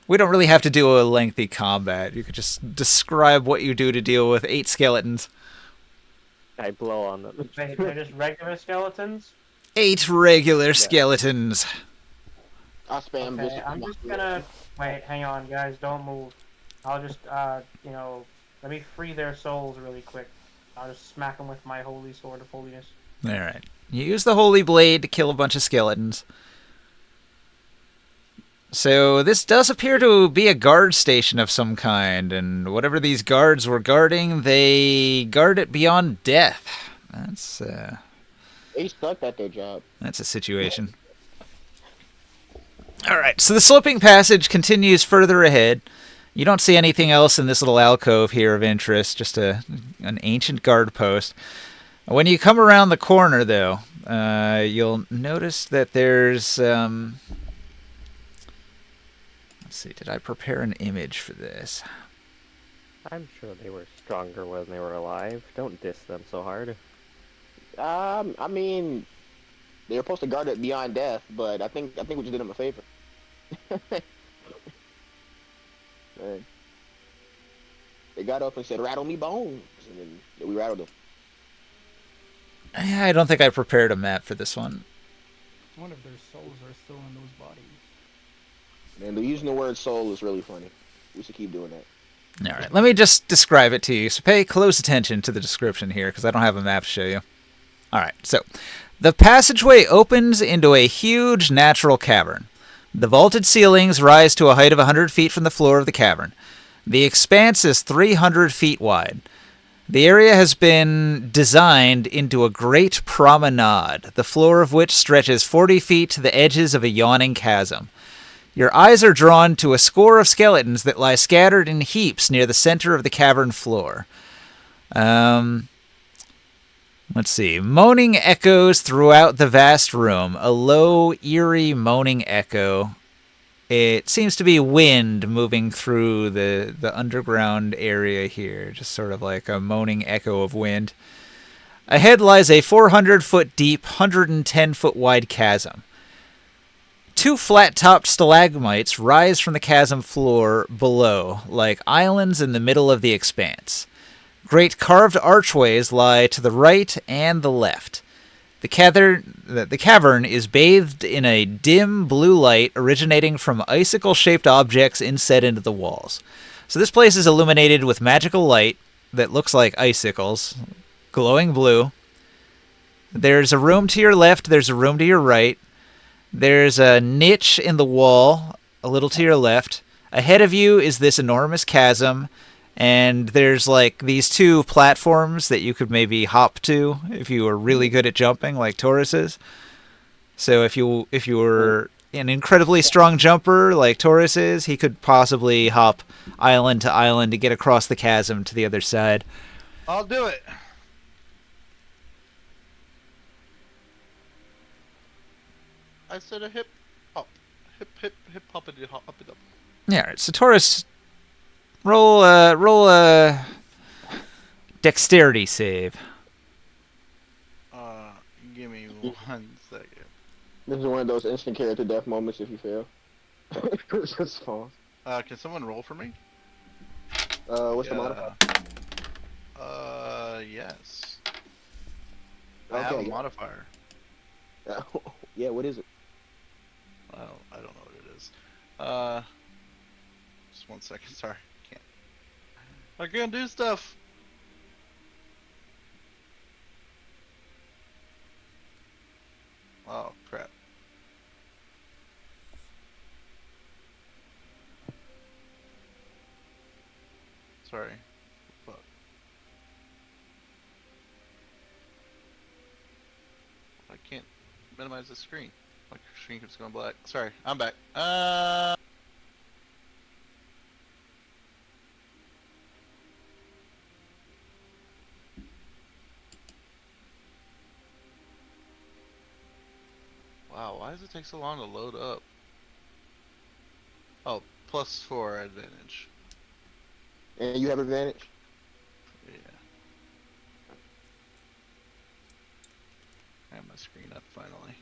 we don't really have to do a lengthy combat. You could just describe what you do to deal with 8 skeletons. I blow on them. They're just regular skeletons. 8 regular skeletons. I'll spam Okay, this. I'm just gonna wait. Hang on, guys. Don't move. I'll just, let me free their souls really quick. I'll just smack them with my holy sword of holiness. All right. You use the holy blade to kill a bunch of skeletons. So this does appear to be a guard station of some kind, and whatever these guards were guarding, they guard it beyond death. That's They sucked at their job. That's a situation. All right, so the sloping passage continues further ahead. You don't see anything else in this little alcove here of interest, just an ancient guard post. When you come around the corner, though, you'll notice that there's... let's see, did I prepare an image for this? I'm sure they were stronger when they were alive. Don't diss them so hard. I mean, they were supposed to guard it beyond death, but I think we just did them a favor. Right. They got up and said, "Rattle me bones," and then we rattled them. I don't think I prepared a map for this one. I wonder if their souls are still in those bodies. Man, using the word soul is really funny. We should keep doing that. All right, let me just describe it to you. So pay close attention to the description here, because I don't have a map to show you. All right, so the passageway opens into a huge natural cavern. The vaulted ceilings rise to a height of 100 feet from the floor of the cavern. The expanse is 300 feet wide. The area has been designed into a great promenade, the floor of which stretches 40 feet to the edges of a yawning chasm. Your eyes are drawn to a score of skeletons that lie scattered in heaps near the center of the cavern floor. Let's see. Moaning echoes throughout the vast room. A low, eerie moaning echo. It seems to be wind moving through the underground area here. Just sort of like a moaning echo of wind. Ahead lies a 400-foot deep, 110-foot wide chasm. 2 flat-topped stalagmites rise from the chasm floor below, like islands in the middle of the expanse. Great carved archways lie to the right and the left. The cavern is bathed in a dim blue light originating from icicle-shaped objects inset into the walls. So this place is illuminated with magical light that looks like icicles, glowing blue. There's a room to your left, there's a room to your right. There's a niche in the wall, a little to your left. Ahead of you is this enormous chasm, and there's like these 2 platforms that you could maybe hop to if you were really good at jumping, like Taurus is. So if you were an incredibly strong jumper like Taurus is, he could possibly hop island to island to get across the chasm to the other side. I'll do it. I said a hip hop. Hip hoppity hop it up. Yeah, all right, so Taurus, roll a dexterity save. Give me 1 second. This is one of those instant character death moments if you fail. Just fall. Can someone roll for me? What's the modifier? Yes. I have a modifier. Yeah, what is it? I don't know what it is. Just 1 second, sorry. I can't do stuff. Oh, crap. Sorry. Fuck. can't minimize the screen. My screen keeps going black. Sorry, I'm back. Wow, why does it take so long to load up? Oh, +4 advantage. And you have advantage. Yeah. I have my screen up finally.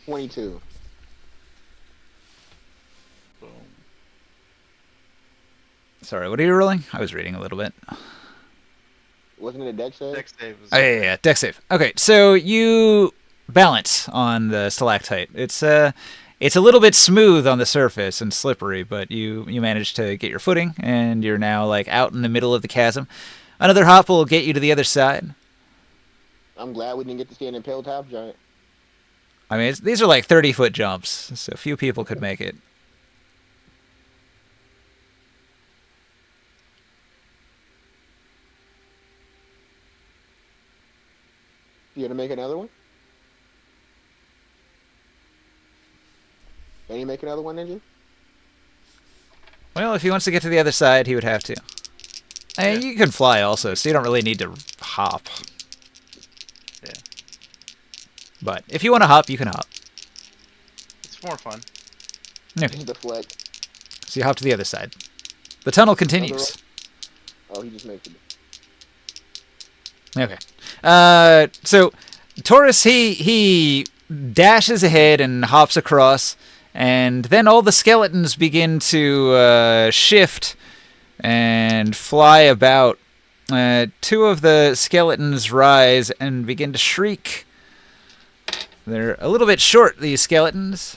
22. Boom. Sorry, what are you rolling? I was reading a little bit. Wasn't it a deck save? Deck save is Oh, yeah, deck save. Okay, so you balance on the stalactite. It's a little bit smooth on the surface and slippery, but you manage to get your footing, and you're now like out in the middle of the chasm. Another hop will get you to the other side. I'm glad we didn't get to stand in Pale Top Giant. I mean, these are like 30-foot jumps, so few people could make it. You gonna make another one? Can you make another one, Ninja? Well, if he wants to get to the other side, he would have to. I mean, you can fly also, so you don't really need to hop. Yeah. But if you want to hop, you can hop. It's more fun. Okay, The flex. so you hop to the other side. The tunnel continues. Oh, he just makes it. Okay. So Taurus, he dashes ahead and hops across, and then all the skeletons begin to shift and fly about. Two of the skeletons rise and begin to shriek. They're a little bit short, these skeletons.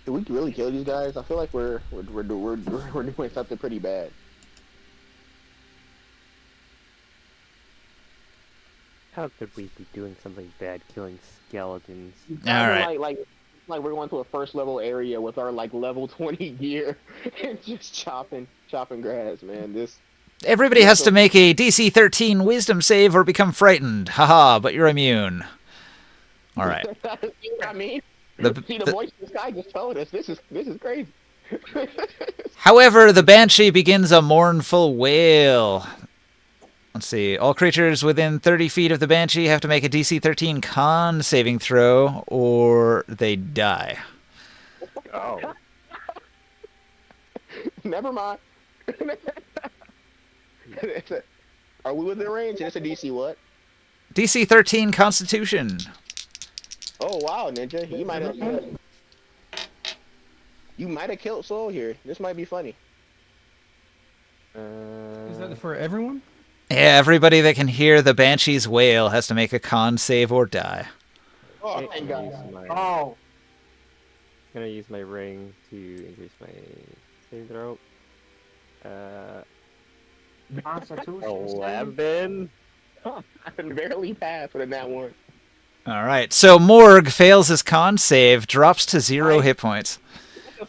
Did we really kill these guys? I feel like we're doing something pretty bad. How could we be doing something bad, killing skeletons? All right. Like we're going to a first level area with our like level 20 gear and just chopping grass, man. This Everybody has to make a DC 13 wisdom save or become frightened. Haha, but you're immune. All right. You know what I mean? The voice of the sky just told us this is crazy. However, the Banshee begins a mournful wail. Let's see. All creatures within 30 feet of the Banshee have to make a DC 13 con saving throw, or they die. Oh. Never mind. Are we within range? It's a DC what? DC 13 Constitution. Oh wow, Ninja, you might have killed Soul here. This might be funny. Is that for everyone? Yeah, everybody that can hear the Banshee's wail has to make a con save or die. Oh, thank God. Oh, I'm gonna use my ring to increase my saving throw. Constitution. 11. I can barely pass with that one. All right, so Morg fails his con save, drops to 0 hit points.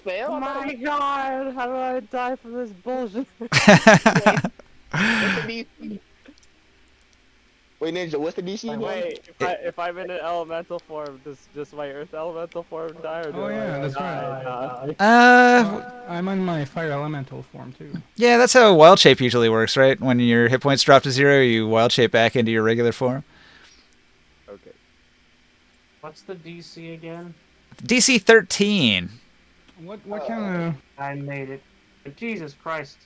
Fail? Oh my God! How do I die from this bullshit? What's the DC? Wait, Ninja, what's the DC? Wait, if I'm in an elemental form, does my earth elemental form die? Or do Oh yeah, I that's die? right. I'm on my fire elemental form too. Yeah, that's how wild shape usually works, right? When your hit points drop to 0, you wild shape back into your regular form. Okay. What's the DC again? DC 13. What kind of? I made it. But Jesus Christ.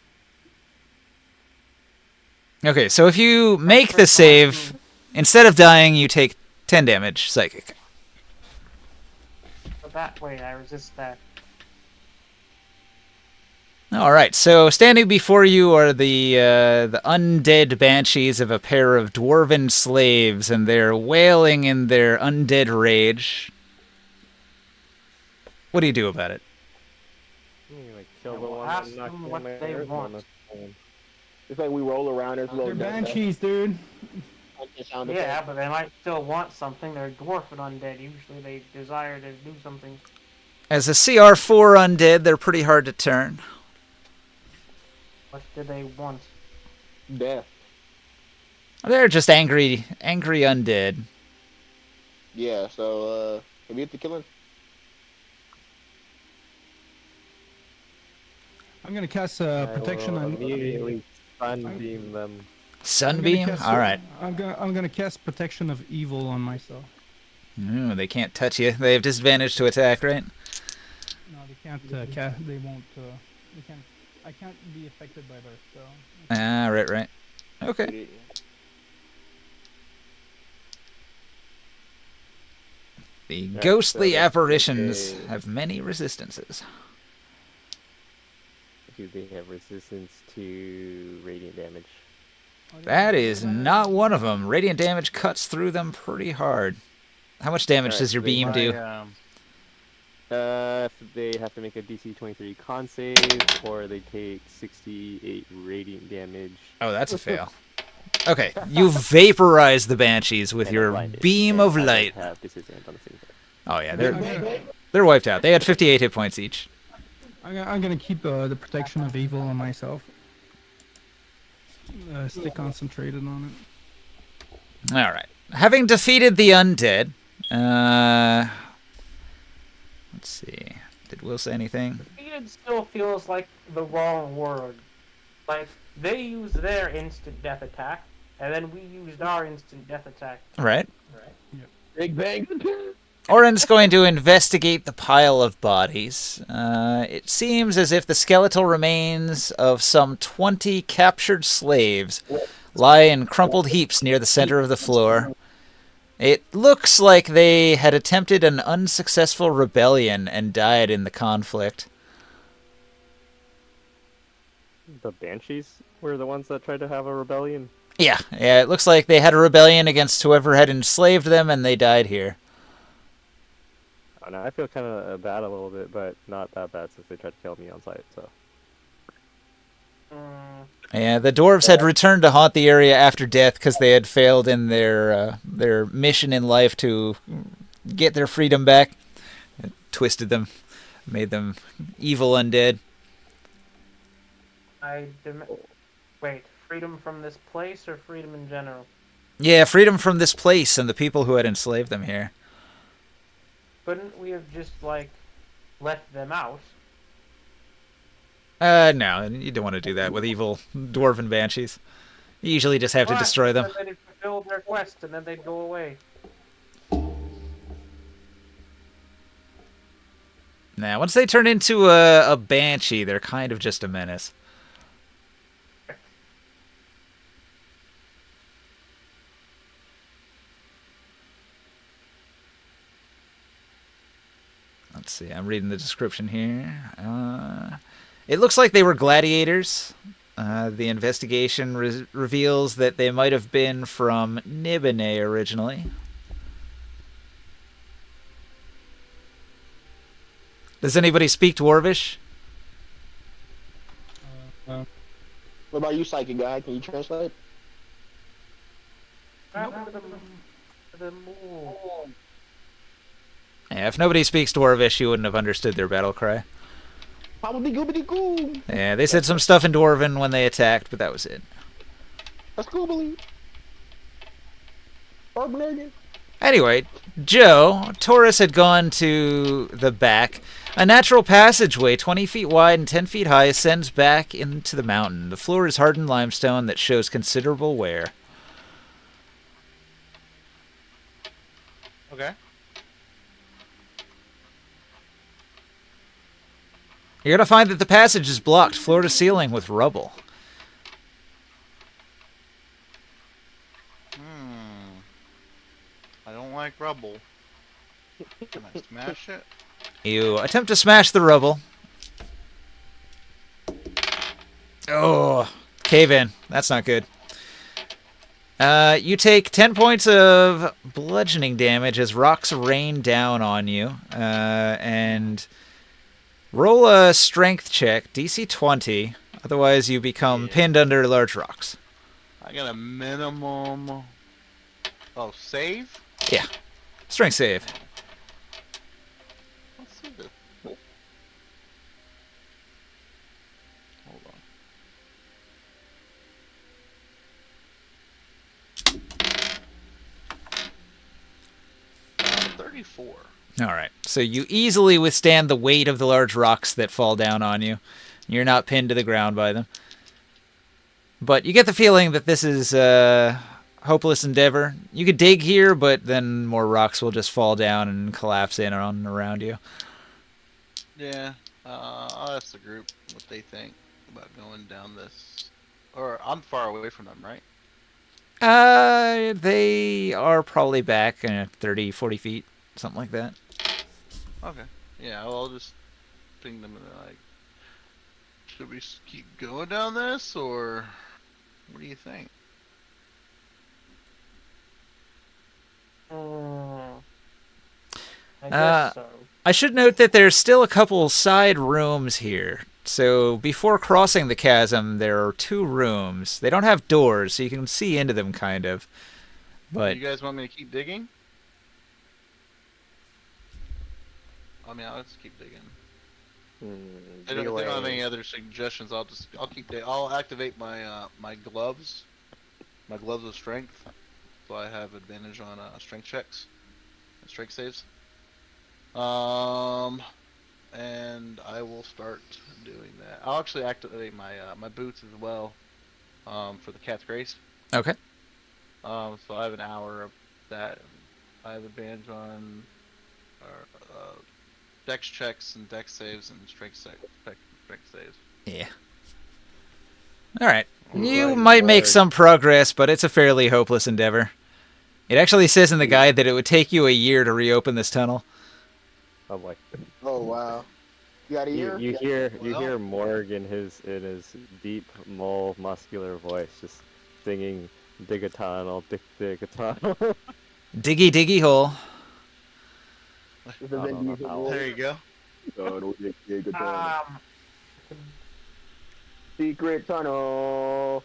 Okay, so if you make the save, instead of dying, you take 10 damage psychic. But that way, I resist that. All right, so standing before you are the undead banshees of a pair of dwarven slaves, and they're wailing in their undead rage. What do you do about it? Like kill the We'll one ask and not them kill what my they earth want. elemental. It's like we roll around. There's They're banshees, dude. Yeah, but they might still want something. They're dwarf and undead. Usually they desire to do something. As a CR4 undead, they're pretty hard to turn. What do they want? Death. They're just angry undead. Yeah. So have you hit the killing? I'm gonna cast I protection will on. immediately sunbeam them. Sunbeam? All right. I'm gonna cast protection of evil on myself. Ooh, they can't touch you. They have disadvantage to attack, right? No, they can't. They won't. They can't. I can't be affected by their spell. Ah, right. Okay. The Right, ghostly so that's apparitions okay. have many resistances. Do they have resistance to radiant damage? That is not one of them. Radiant damage cuts through them pretty hard. How much damage Alright, does your so they- beam do? They have to make a DC 23 con save, or they take 68 radiant damage. Oh, that's a fail. Okay, you vaporize the banshees with and I'm your blinded, beam and of I don't light. have disadvantage on the same thing. Oh yeah, they're wiped out. They had 58 hit points each. I'm gonna keep the protection of evil on myself. Stay concentrated on it. All right. Having defeated the undead, let's see. Did Will say anything? Defeated still feels like the wrong word. Like, they use their instant death attack, and then we used our instant death attack. Right. Big bang. Oren's going to investigate the pile of bodies. It seems as if the skeletal remains of some 20 captured slaves lie in crumpled heaps near the center of the floor. It looks like they had attempted an unsuccessful rebellion and died in the conflict. The Banshees were the ones that tried to have a rebellion. Yeah, it looks like they had a rebellion against whoever had enslaved them and they died here. Oh, no, I feel kind of bad a little bit, but not that bad since they tried to kill me on sight, so. Yeah, the dwarves had returned to haunt the area after death because they had failed in their mission in life to get their freedom back. It twisted them, made them evil undead. Wait, freedom from this place or freedom in general? Yeah, freedom from this place and the people who had enslaved them here. Couldn't we have just, like, let them out? No, you don't want to do that with evil dwarven banshees. You usually just have to destroy them. Then they'd fulfill their quest and then they'd go away. Now, once they turn into a banshee, they're kind of just a menace. Let's see, I'm reading the description here. It looks like they were gladiators. The investigation reveals that they might have been from Nibene originally. Does anybody speak Dwarvish? What about you, psychic guy? Can you translate? Yeah, if nobody speaks Dwarvish, you wouldn't have understood their battle cry. Pobbity-goobity-goo. Yeah, they said some stuff in Dwarven when they attacked, but that was it. That's goobly. Urban. Anyway, Joe, Taurus had gone to the back. A natural passageway, 20 feet wide and 10 feet high, ascends back into the mountain. The floor is hardened limestone that shows considerable wear. Okay. You're going to find that the passage is blocked floor to ceiling with rubble. I don't like rubble. Can I smash it? You attempt to smash the rubble. Oh, cave in. That's not good. You take 10 points of bludgeoning damage as rocks rain down on you. And roll a strength check, DC 20. Otherwise, you become pinned under large rocks. I got a minimum. Oh, save? Yeah. Strength save. Let's see this. Hold on. 24. All right. So you easily withstand the weight of the large rocks that fall down on you. You're not pinned to the ground by them. But you get the feeling that this is a hopeless endeavor. You could dig here, but then more rocks will just fall down and collapse in on around you. Yeah, I'll ask the group what they think about going down this. Or I'm far away from them, right? They are probably back 30, 40 feet, something like that. Okay. Yeah, well, I'll just ping them and they're like, should we keep going down this, or what do you think? I guess so. I should note that there's still a couple side rooms here. So before crossing the chasm, there are 2 rooms. They don't have doors, so you can see into them, kind of. But You guys want me to keep digging? I mean, I'll just keep digging. If they don't have any other suggestions, I'll activate my my gloves of strength, so I have advantage on strength checks and strength saves. And I will start doing that. I'll actually activate my my boots as well, for the cat's grace. okay. So I have an hour of that. I have advantage on dex checks and dex saves and strength saves. Yeah. All right. You might make some progress, but it's a fairly hopeless endeavor. It actually says in the guide that it would take you a year to reopen this tunnel. I'm like, Oh wow. You got a year? you hear Morg in his deep, muscular voice just singing "Dig a tunnel, dig a tunnel." Diggy, diggy hole. The Vin Diesel rule. There you go. Tunnel, dig a tunnel. Secret tunnel.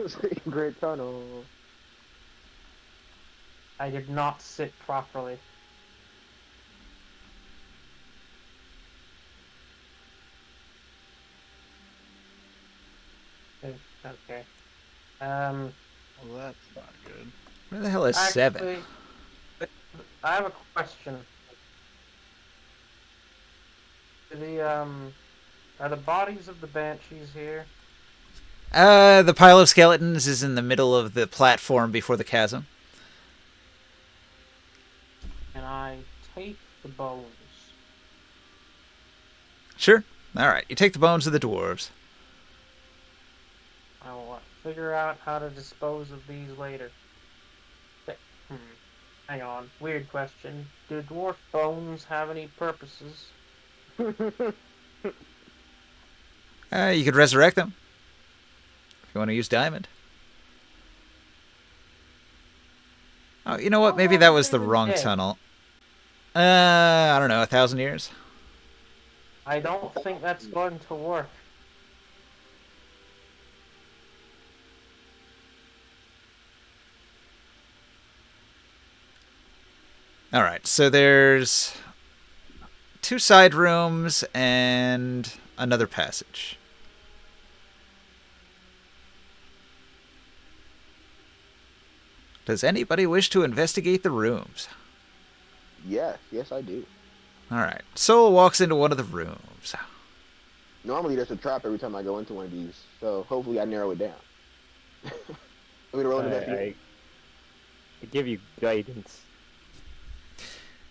Secret tunnel. I did not sit properly. Okay. Well, that's not good. Where the hell is 7? Actually, I have a question. Are the bodies of the banshees here? The pile of skeletons is in the middle of the platform before the chasm. Can I take the bones? Sure. All right. You take the bones of the dwarves. I will figure out how to dispose of these later. Hang on. Weird question. Do dwarf bones have any purposes? You could resurrect them. If you want to use diamond. Oh, you know what? Maybe that was the wrong tunnel. I don't know, 1,000 years? I don't think that's going to work. All right, so there's 2 side rooms and another passage. Does anybody wish to investigate the rooms? Yes, I do. All right, Soul walks into one of the rooms. Normally there's a trap every time I go into one of these, so hopefully I narrow it down. Want me to roll I give you guidance.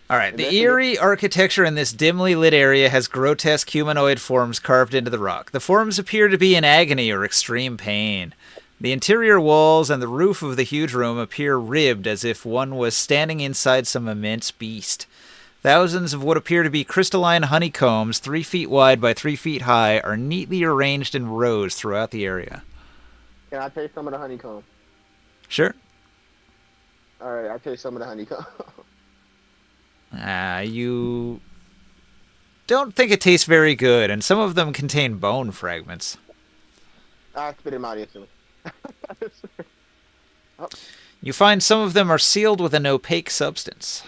All right, the eerie architecture in this dimly lit area has grotesque humanoid forms carved into the rock. The forms appear to be in agony or extreme pain. The interior walls and the roof of the huge room appear ribbed as if one was standing inside some immense beast. Thousands of what appear to be crystalline honeycombs, 3 feet wide by 3 feet high, are neatly arranged in rows throughout the area. Can I taste some of the honeycomb? Sure. Alright, I'll taste some of the honeycomb. You don't think it tastes very good, and some of them contain bone fragments. I spit him out instantly. You find some of them are sealed with an opaque substance.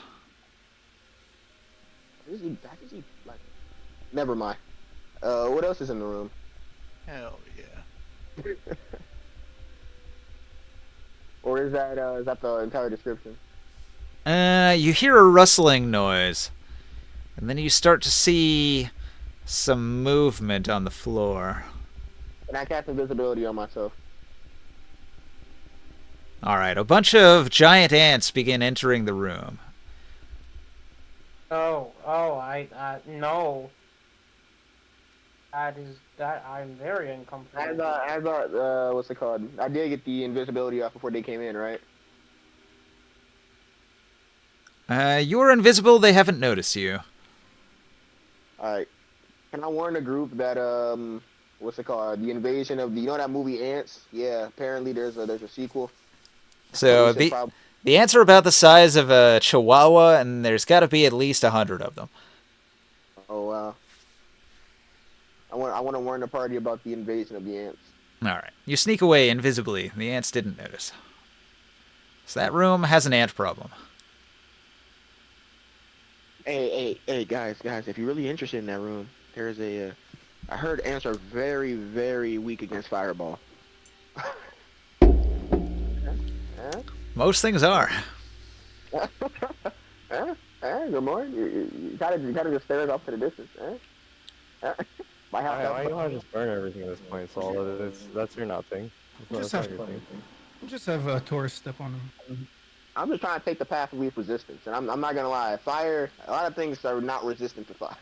Never mind. What else is in the room? Hell yeah. Or is that the entire description? You hear a rustling noise, and then you start to see some movement on the floor. And I cast invisibility on myself. Alright, a bunch of giant ants begin entering the room. No. I'm very uncomfortable. What's it called? I did get the invisibility off before they came in, right? You're invisible, they haven't noticed you. Alright. Can I warn the group that, what's it called? The invasion of you know that movie Ants? Yeah, apparently there's a sequel. So the ants are about the size of a chihuahua, and there's got to be at least 100 of them. Oh, wow. I want to warn the party about the invasion of the ants. Alright, you sneak away invisibly. The ants didn't notice. So that room has an ant problem. Hey, guys, if you're really interested in that room, there's I heard ants are very, very weak against fireball. Most things are. Good morning. You gotta just stare off to the distance. Why you want to just burn everything at this point, Saul? That's your not thing. Just have a Taurus step on him. I'm just trying to take the path of least resistance, and I'm not gonna lie. Fire, a lot of things are not resistant to fire.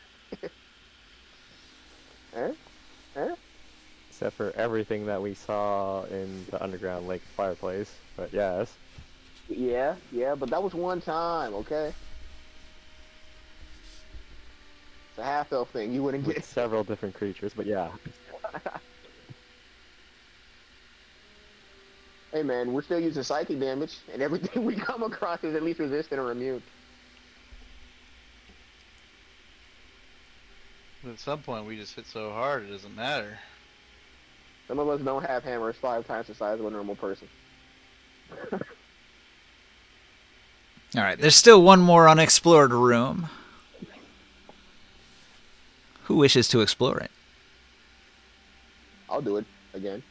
Except for everything that we saw in the underground lake fireplace, but yes. Yeah, but that was one time, okay? It's a half-elf thing. You wouldn't With get several different creatures, but yeah. Hey man, we're still using psychic damage, and everything we come across is at least resistant or immune. But at some point, we just hit so hard it doesn't matter. Some of us don't have hammers 5 times the size of a normal person. Alright, there's still one more unexplored room. Who wishes to explore it? I'll do it again.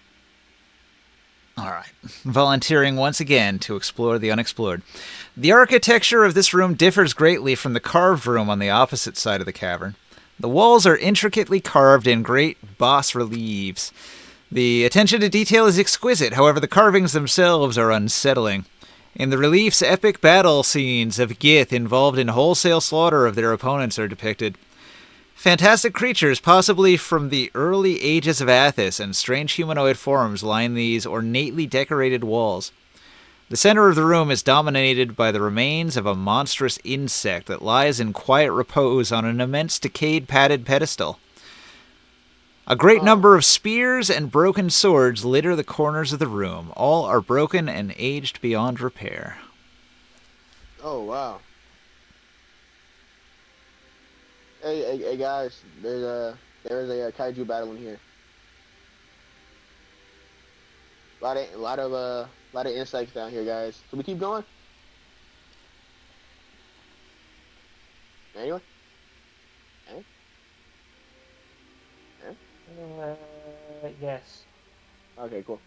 Alright, volunteering once again to explore the unexplored. The architecture of this room differs greatly from the carved room on the opposite side of the cavern. The walls are intricately carved in great bas reliefs. The attention to detail is exquisite, however the carvings themselves are unsettling. In the reliefs, epic battle scenes of Gith involved in wholesale slaughter of their opponents are depicted. Fantastic creatures, possibly from the early ages of Athos, and strange humanoid forms line these ornately decorated walls. The center of the room is dominated by the remains of a monstrous insect that lies in quiet repose on an immense decayed padded pedestal. A great number of spears and broken swords litter the corners of the room. All are broken and aged beyond repair. Oh, wow. Hey guys, there's a kaiju battle in here. A lot of insects down here, guys. Should we keep going? Anyone? Yes. Okay, cool.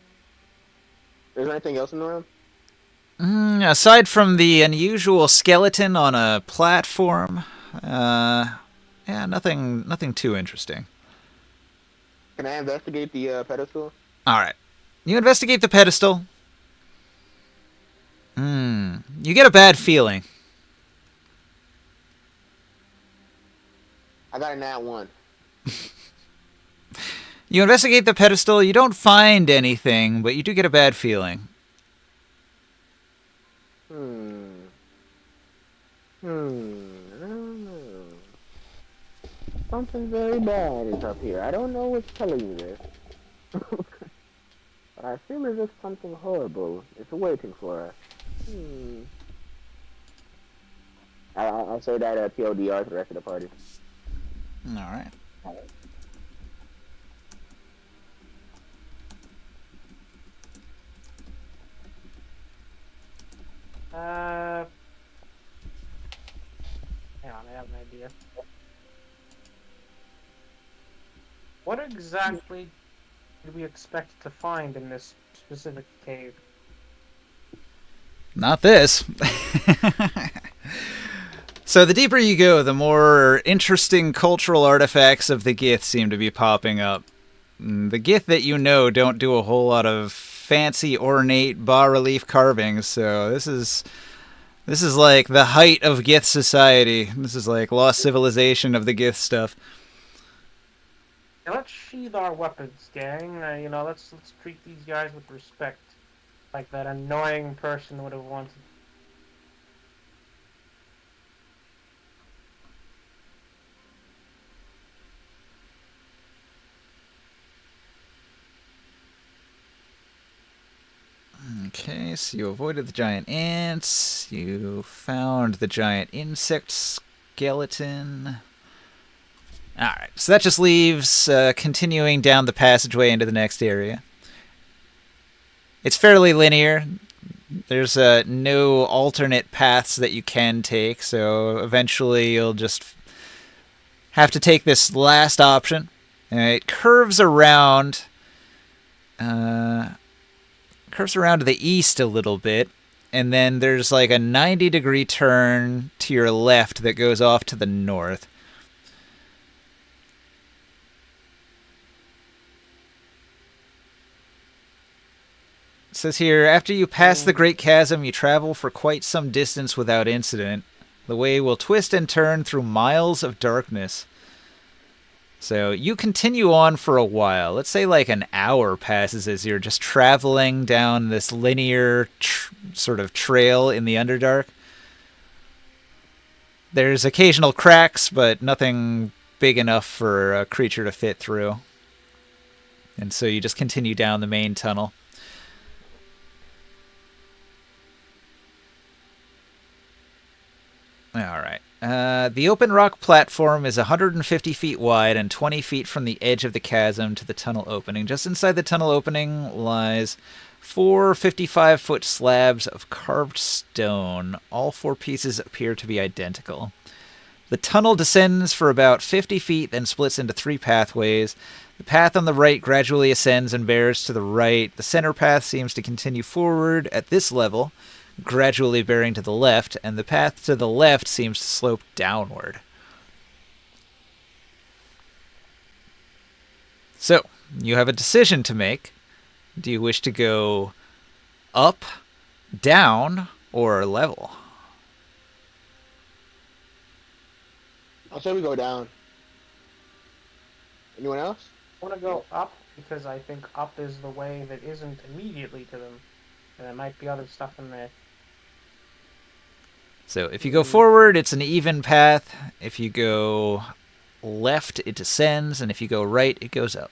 Is there anything else in the room? Aside from the unusual skeleton on a platform, nothing too interesting. Can I investigate the pedestal? Alright. You investigate the pedestal. You get a bad feeling. I got a nat 1. You investigate the pedestal, you don't find anything, but you do get a bad feeling. I don't know. Something very bad is up here. I don't know what's telling you this. But I feel as if something horrible is waiting for us. I'll say that TLDR to the rest of the party. Alright. Hang on, I have an idea. What exactly do we expect to find in this specific cave? Not this. So the deeper you go, the more interesting cultural artifacts of the Gith seem to be popping up. The Gith that you know don't do a whole lot of fancy, ornate bas-relief carvings, so this is like the height of Gith society. This is like lost civilization of the Gith stuff. Now let's sheathe our weapons, gang. Let's treat these guys with respect, like that annoying person would have wanted. Okay, so you avoided the giant ants. You found the giant insect skeleton. Alright, so that just leaves continuing down the passageway into the next area. It's fairly linear. There's no alternate paths that you can take, so eventually you'll just have to take this last option. It curves around... curves around to the east a little bit, and then there's like a 90-degree turn to your left that goes off to the north. It says here, after you pass the Great Chasm, you travel for quite some distance without incident. The way will twist and turn through miles of darkness. So you continue on for a while. Let's say like an hour passes as you're just traveling down this linear sort of trail in the Underdark. There's occasional cracks, but nothing big enough for a creature to fit through. And so you just continue down the main tunnel. Alright. The open rock platform is 150 feet wide and 20 feet from the edge of the chasm to the tunnel opening. Just inside the tunnel opening lies 4 55-foot slabs of carved stone. All 4 pieces appear to be identical. The tunnel descends for about 50 feet, then splits into 3 pathways. The path on the right gradually ascends and bears to the right. The center path seems to continue forward at this level, gradually bearing to the left, and the path to the left seems to slope downward. So, you have a decision to make. Do you wish to go up, down, or level? I'll say we go down. Anyone else? I want to go up because I think up is the way that isn't immediately to them. And there might be other stuff in there. So if you go forward, it's an even path. If you go left, it descends. And if you go right, it goes up.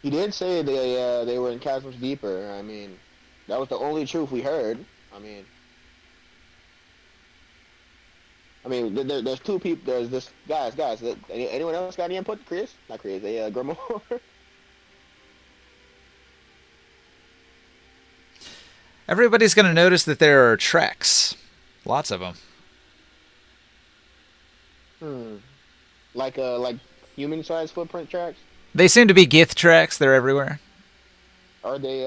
He did say they were in chasms deeper. I mean, that was the only truth we heard. I mean, there's 2 people. There's this guys. Anyone else got any input? Chris? Not Chris. Grimoire. Everybody's going to notice that there are tracks. Lots of them. Like human-sized footprint tracks? They seem to be Gith tracks. They're everywhere. Are they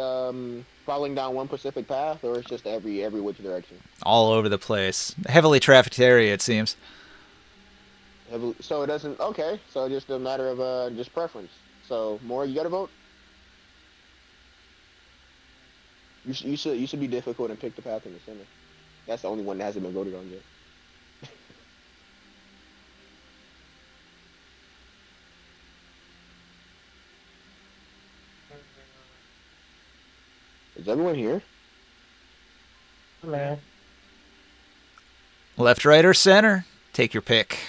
following down one specific path, or it's just every which direction? All over the place. Heavily trafficked area, it seems. So it doesn't... Okay, so just a matter of just preference. So, more, you got to vote? You should be difficult and pick the path in the center. That's the only one that hasn't been voted on yet. Is everyone here? Man. Left, right, or center? Take your pick.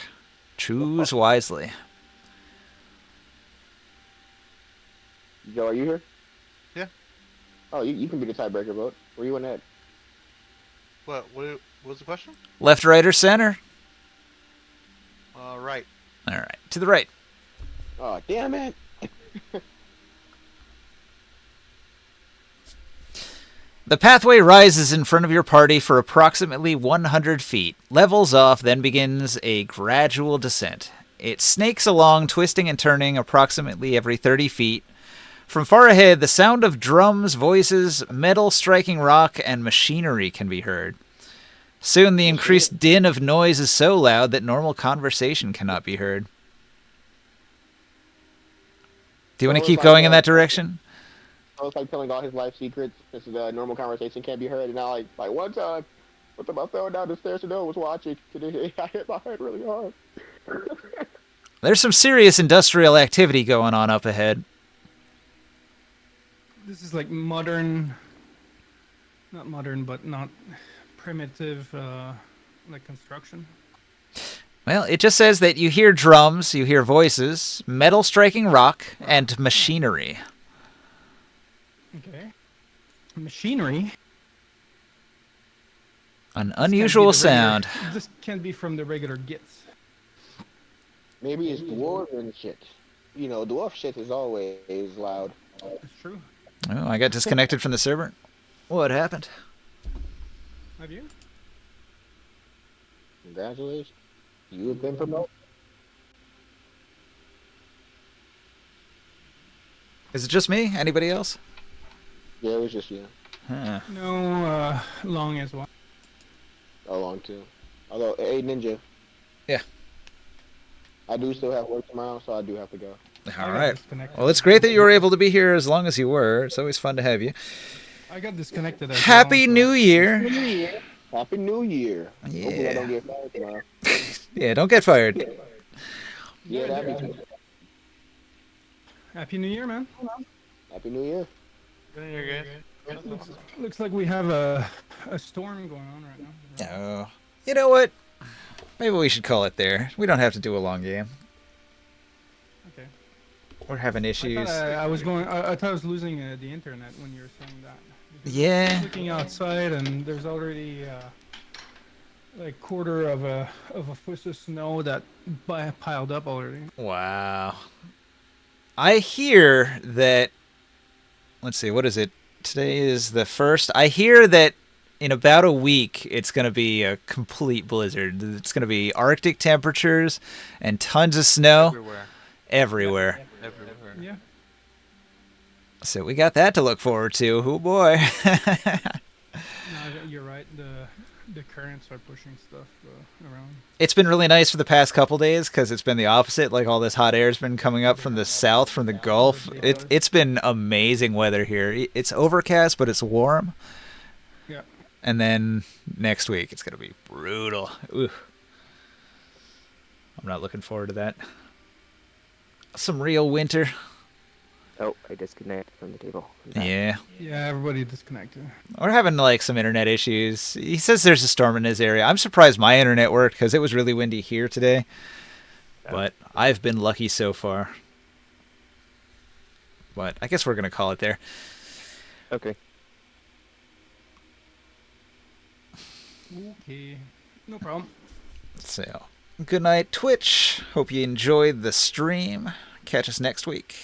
Choose wisely. Joe, are you here? Yeah. Oh, you can be the tiebreaker vote. Where you in at? What was the question? Left, right, or center? Right. All right. To the right. Oh, damn it. The pathway rises in front of your party for approximately 100 feet, levels off, then begins a gradual descent. It snakes along, twisting and turning approximately every 30 feet. From far ahead, the sound of drums, voices, metal striking rock, and machinery can be heard. Soon the increased din of noise is so loud that normal conversation cannot be heard. Do you want to keep going in that direction? I was like telling all his life secrets. This is a normal conversation can't be heard. And now, like one time, I fell down the stairs and I was watching. Today, I hit my head really hard. There's some serious industrial activity going on up ahead. This is like modern, not modern, but not primitive, like construction. Well, it just says that you hear drums, you hear voices, metal striking rock, and machinery. Okay. Machinery. An unusual sound. This can't be from the regular Gits. Maybe it's dwarven shit. You know, dwarf shit is always loud. That's true. Oh, I got disconnected from the server. What happened? Have you? Congratulations. You have been promoted. Is it just me? Anybody else? Yeah, it was just you. Huh. No, Long as well. Oh, long too. Although, hey, Ninja. Yeah. I do still have work tomorrow, so I do have to go. All right. Well, it's great that you were able to be here as long as you were. It's always fun to have you. I got disconnected. Happy New Year. Happy New Year. Yeah. Hopefully I don't get fired tomorrow. Yeah, don't get fired. Yeah, that'd be cool. Happy New Year, man. Happy New Year. Good year, guys. Looks like we have a storm going on right now. Oh. You know what? Maybe we should call it there. We don't have to do a long game. Okay. We're having issues. I thought I was losing the internet when you were saying that. Yeah. Looking outside, and there's already like quarter of a foot of snow that piled up already. Wow. I hear that. Let's see. What is it? Today is the 1st. I hear that in about a week, it's going to be a complete blizzard. It's going to be Arctic temperatures and tons of snow everywhere. Everywhere. Yeah. So we got that to look forward to. Oh boy. No, you're right. The currents are pushing stuff around. It's been really nice for the past couple days because it's been the opposite. Like all this hot air's been coming up from the south, from the Gulf. It's been amazing weather here. It's overcast, but it's warm. Yeah. And then next week it's gonna be brutal. Ooh. I'm not looking forward to that. Some real winter. Oh, I disconnected from the table. Yeah. Yeah, everybody disconnected. We're having like some internet issues. He says there's a storm in his area. I'm surprised my internet worked because it was really windy here today. But I've been lucky so far. But I guess we're going to call it there. Okay. Okay. No problem. So, good night, Twitch. Hope you enjoyed the stream. Catch us next week.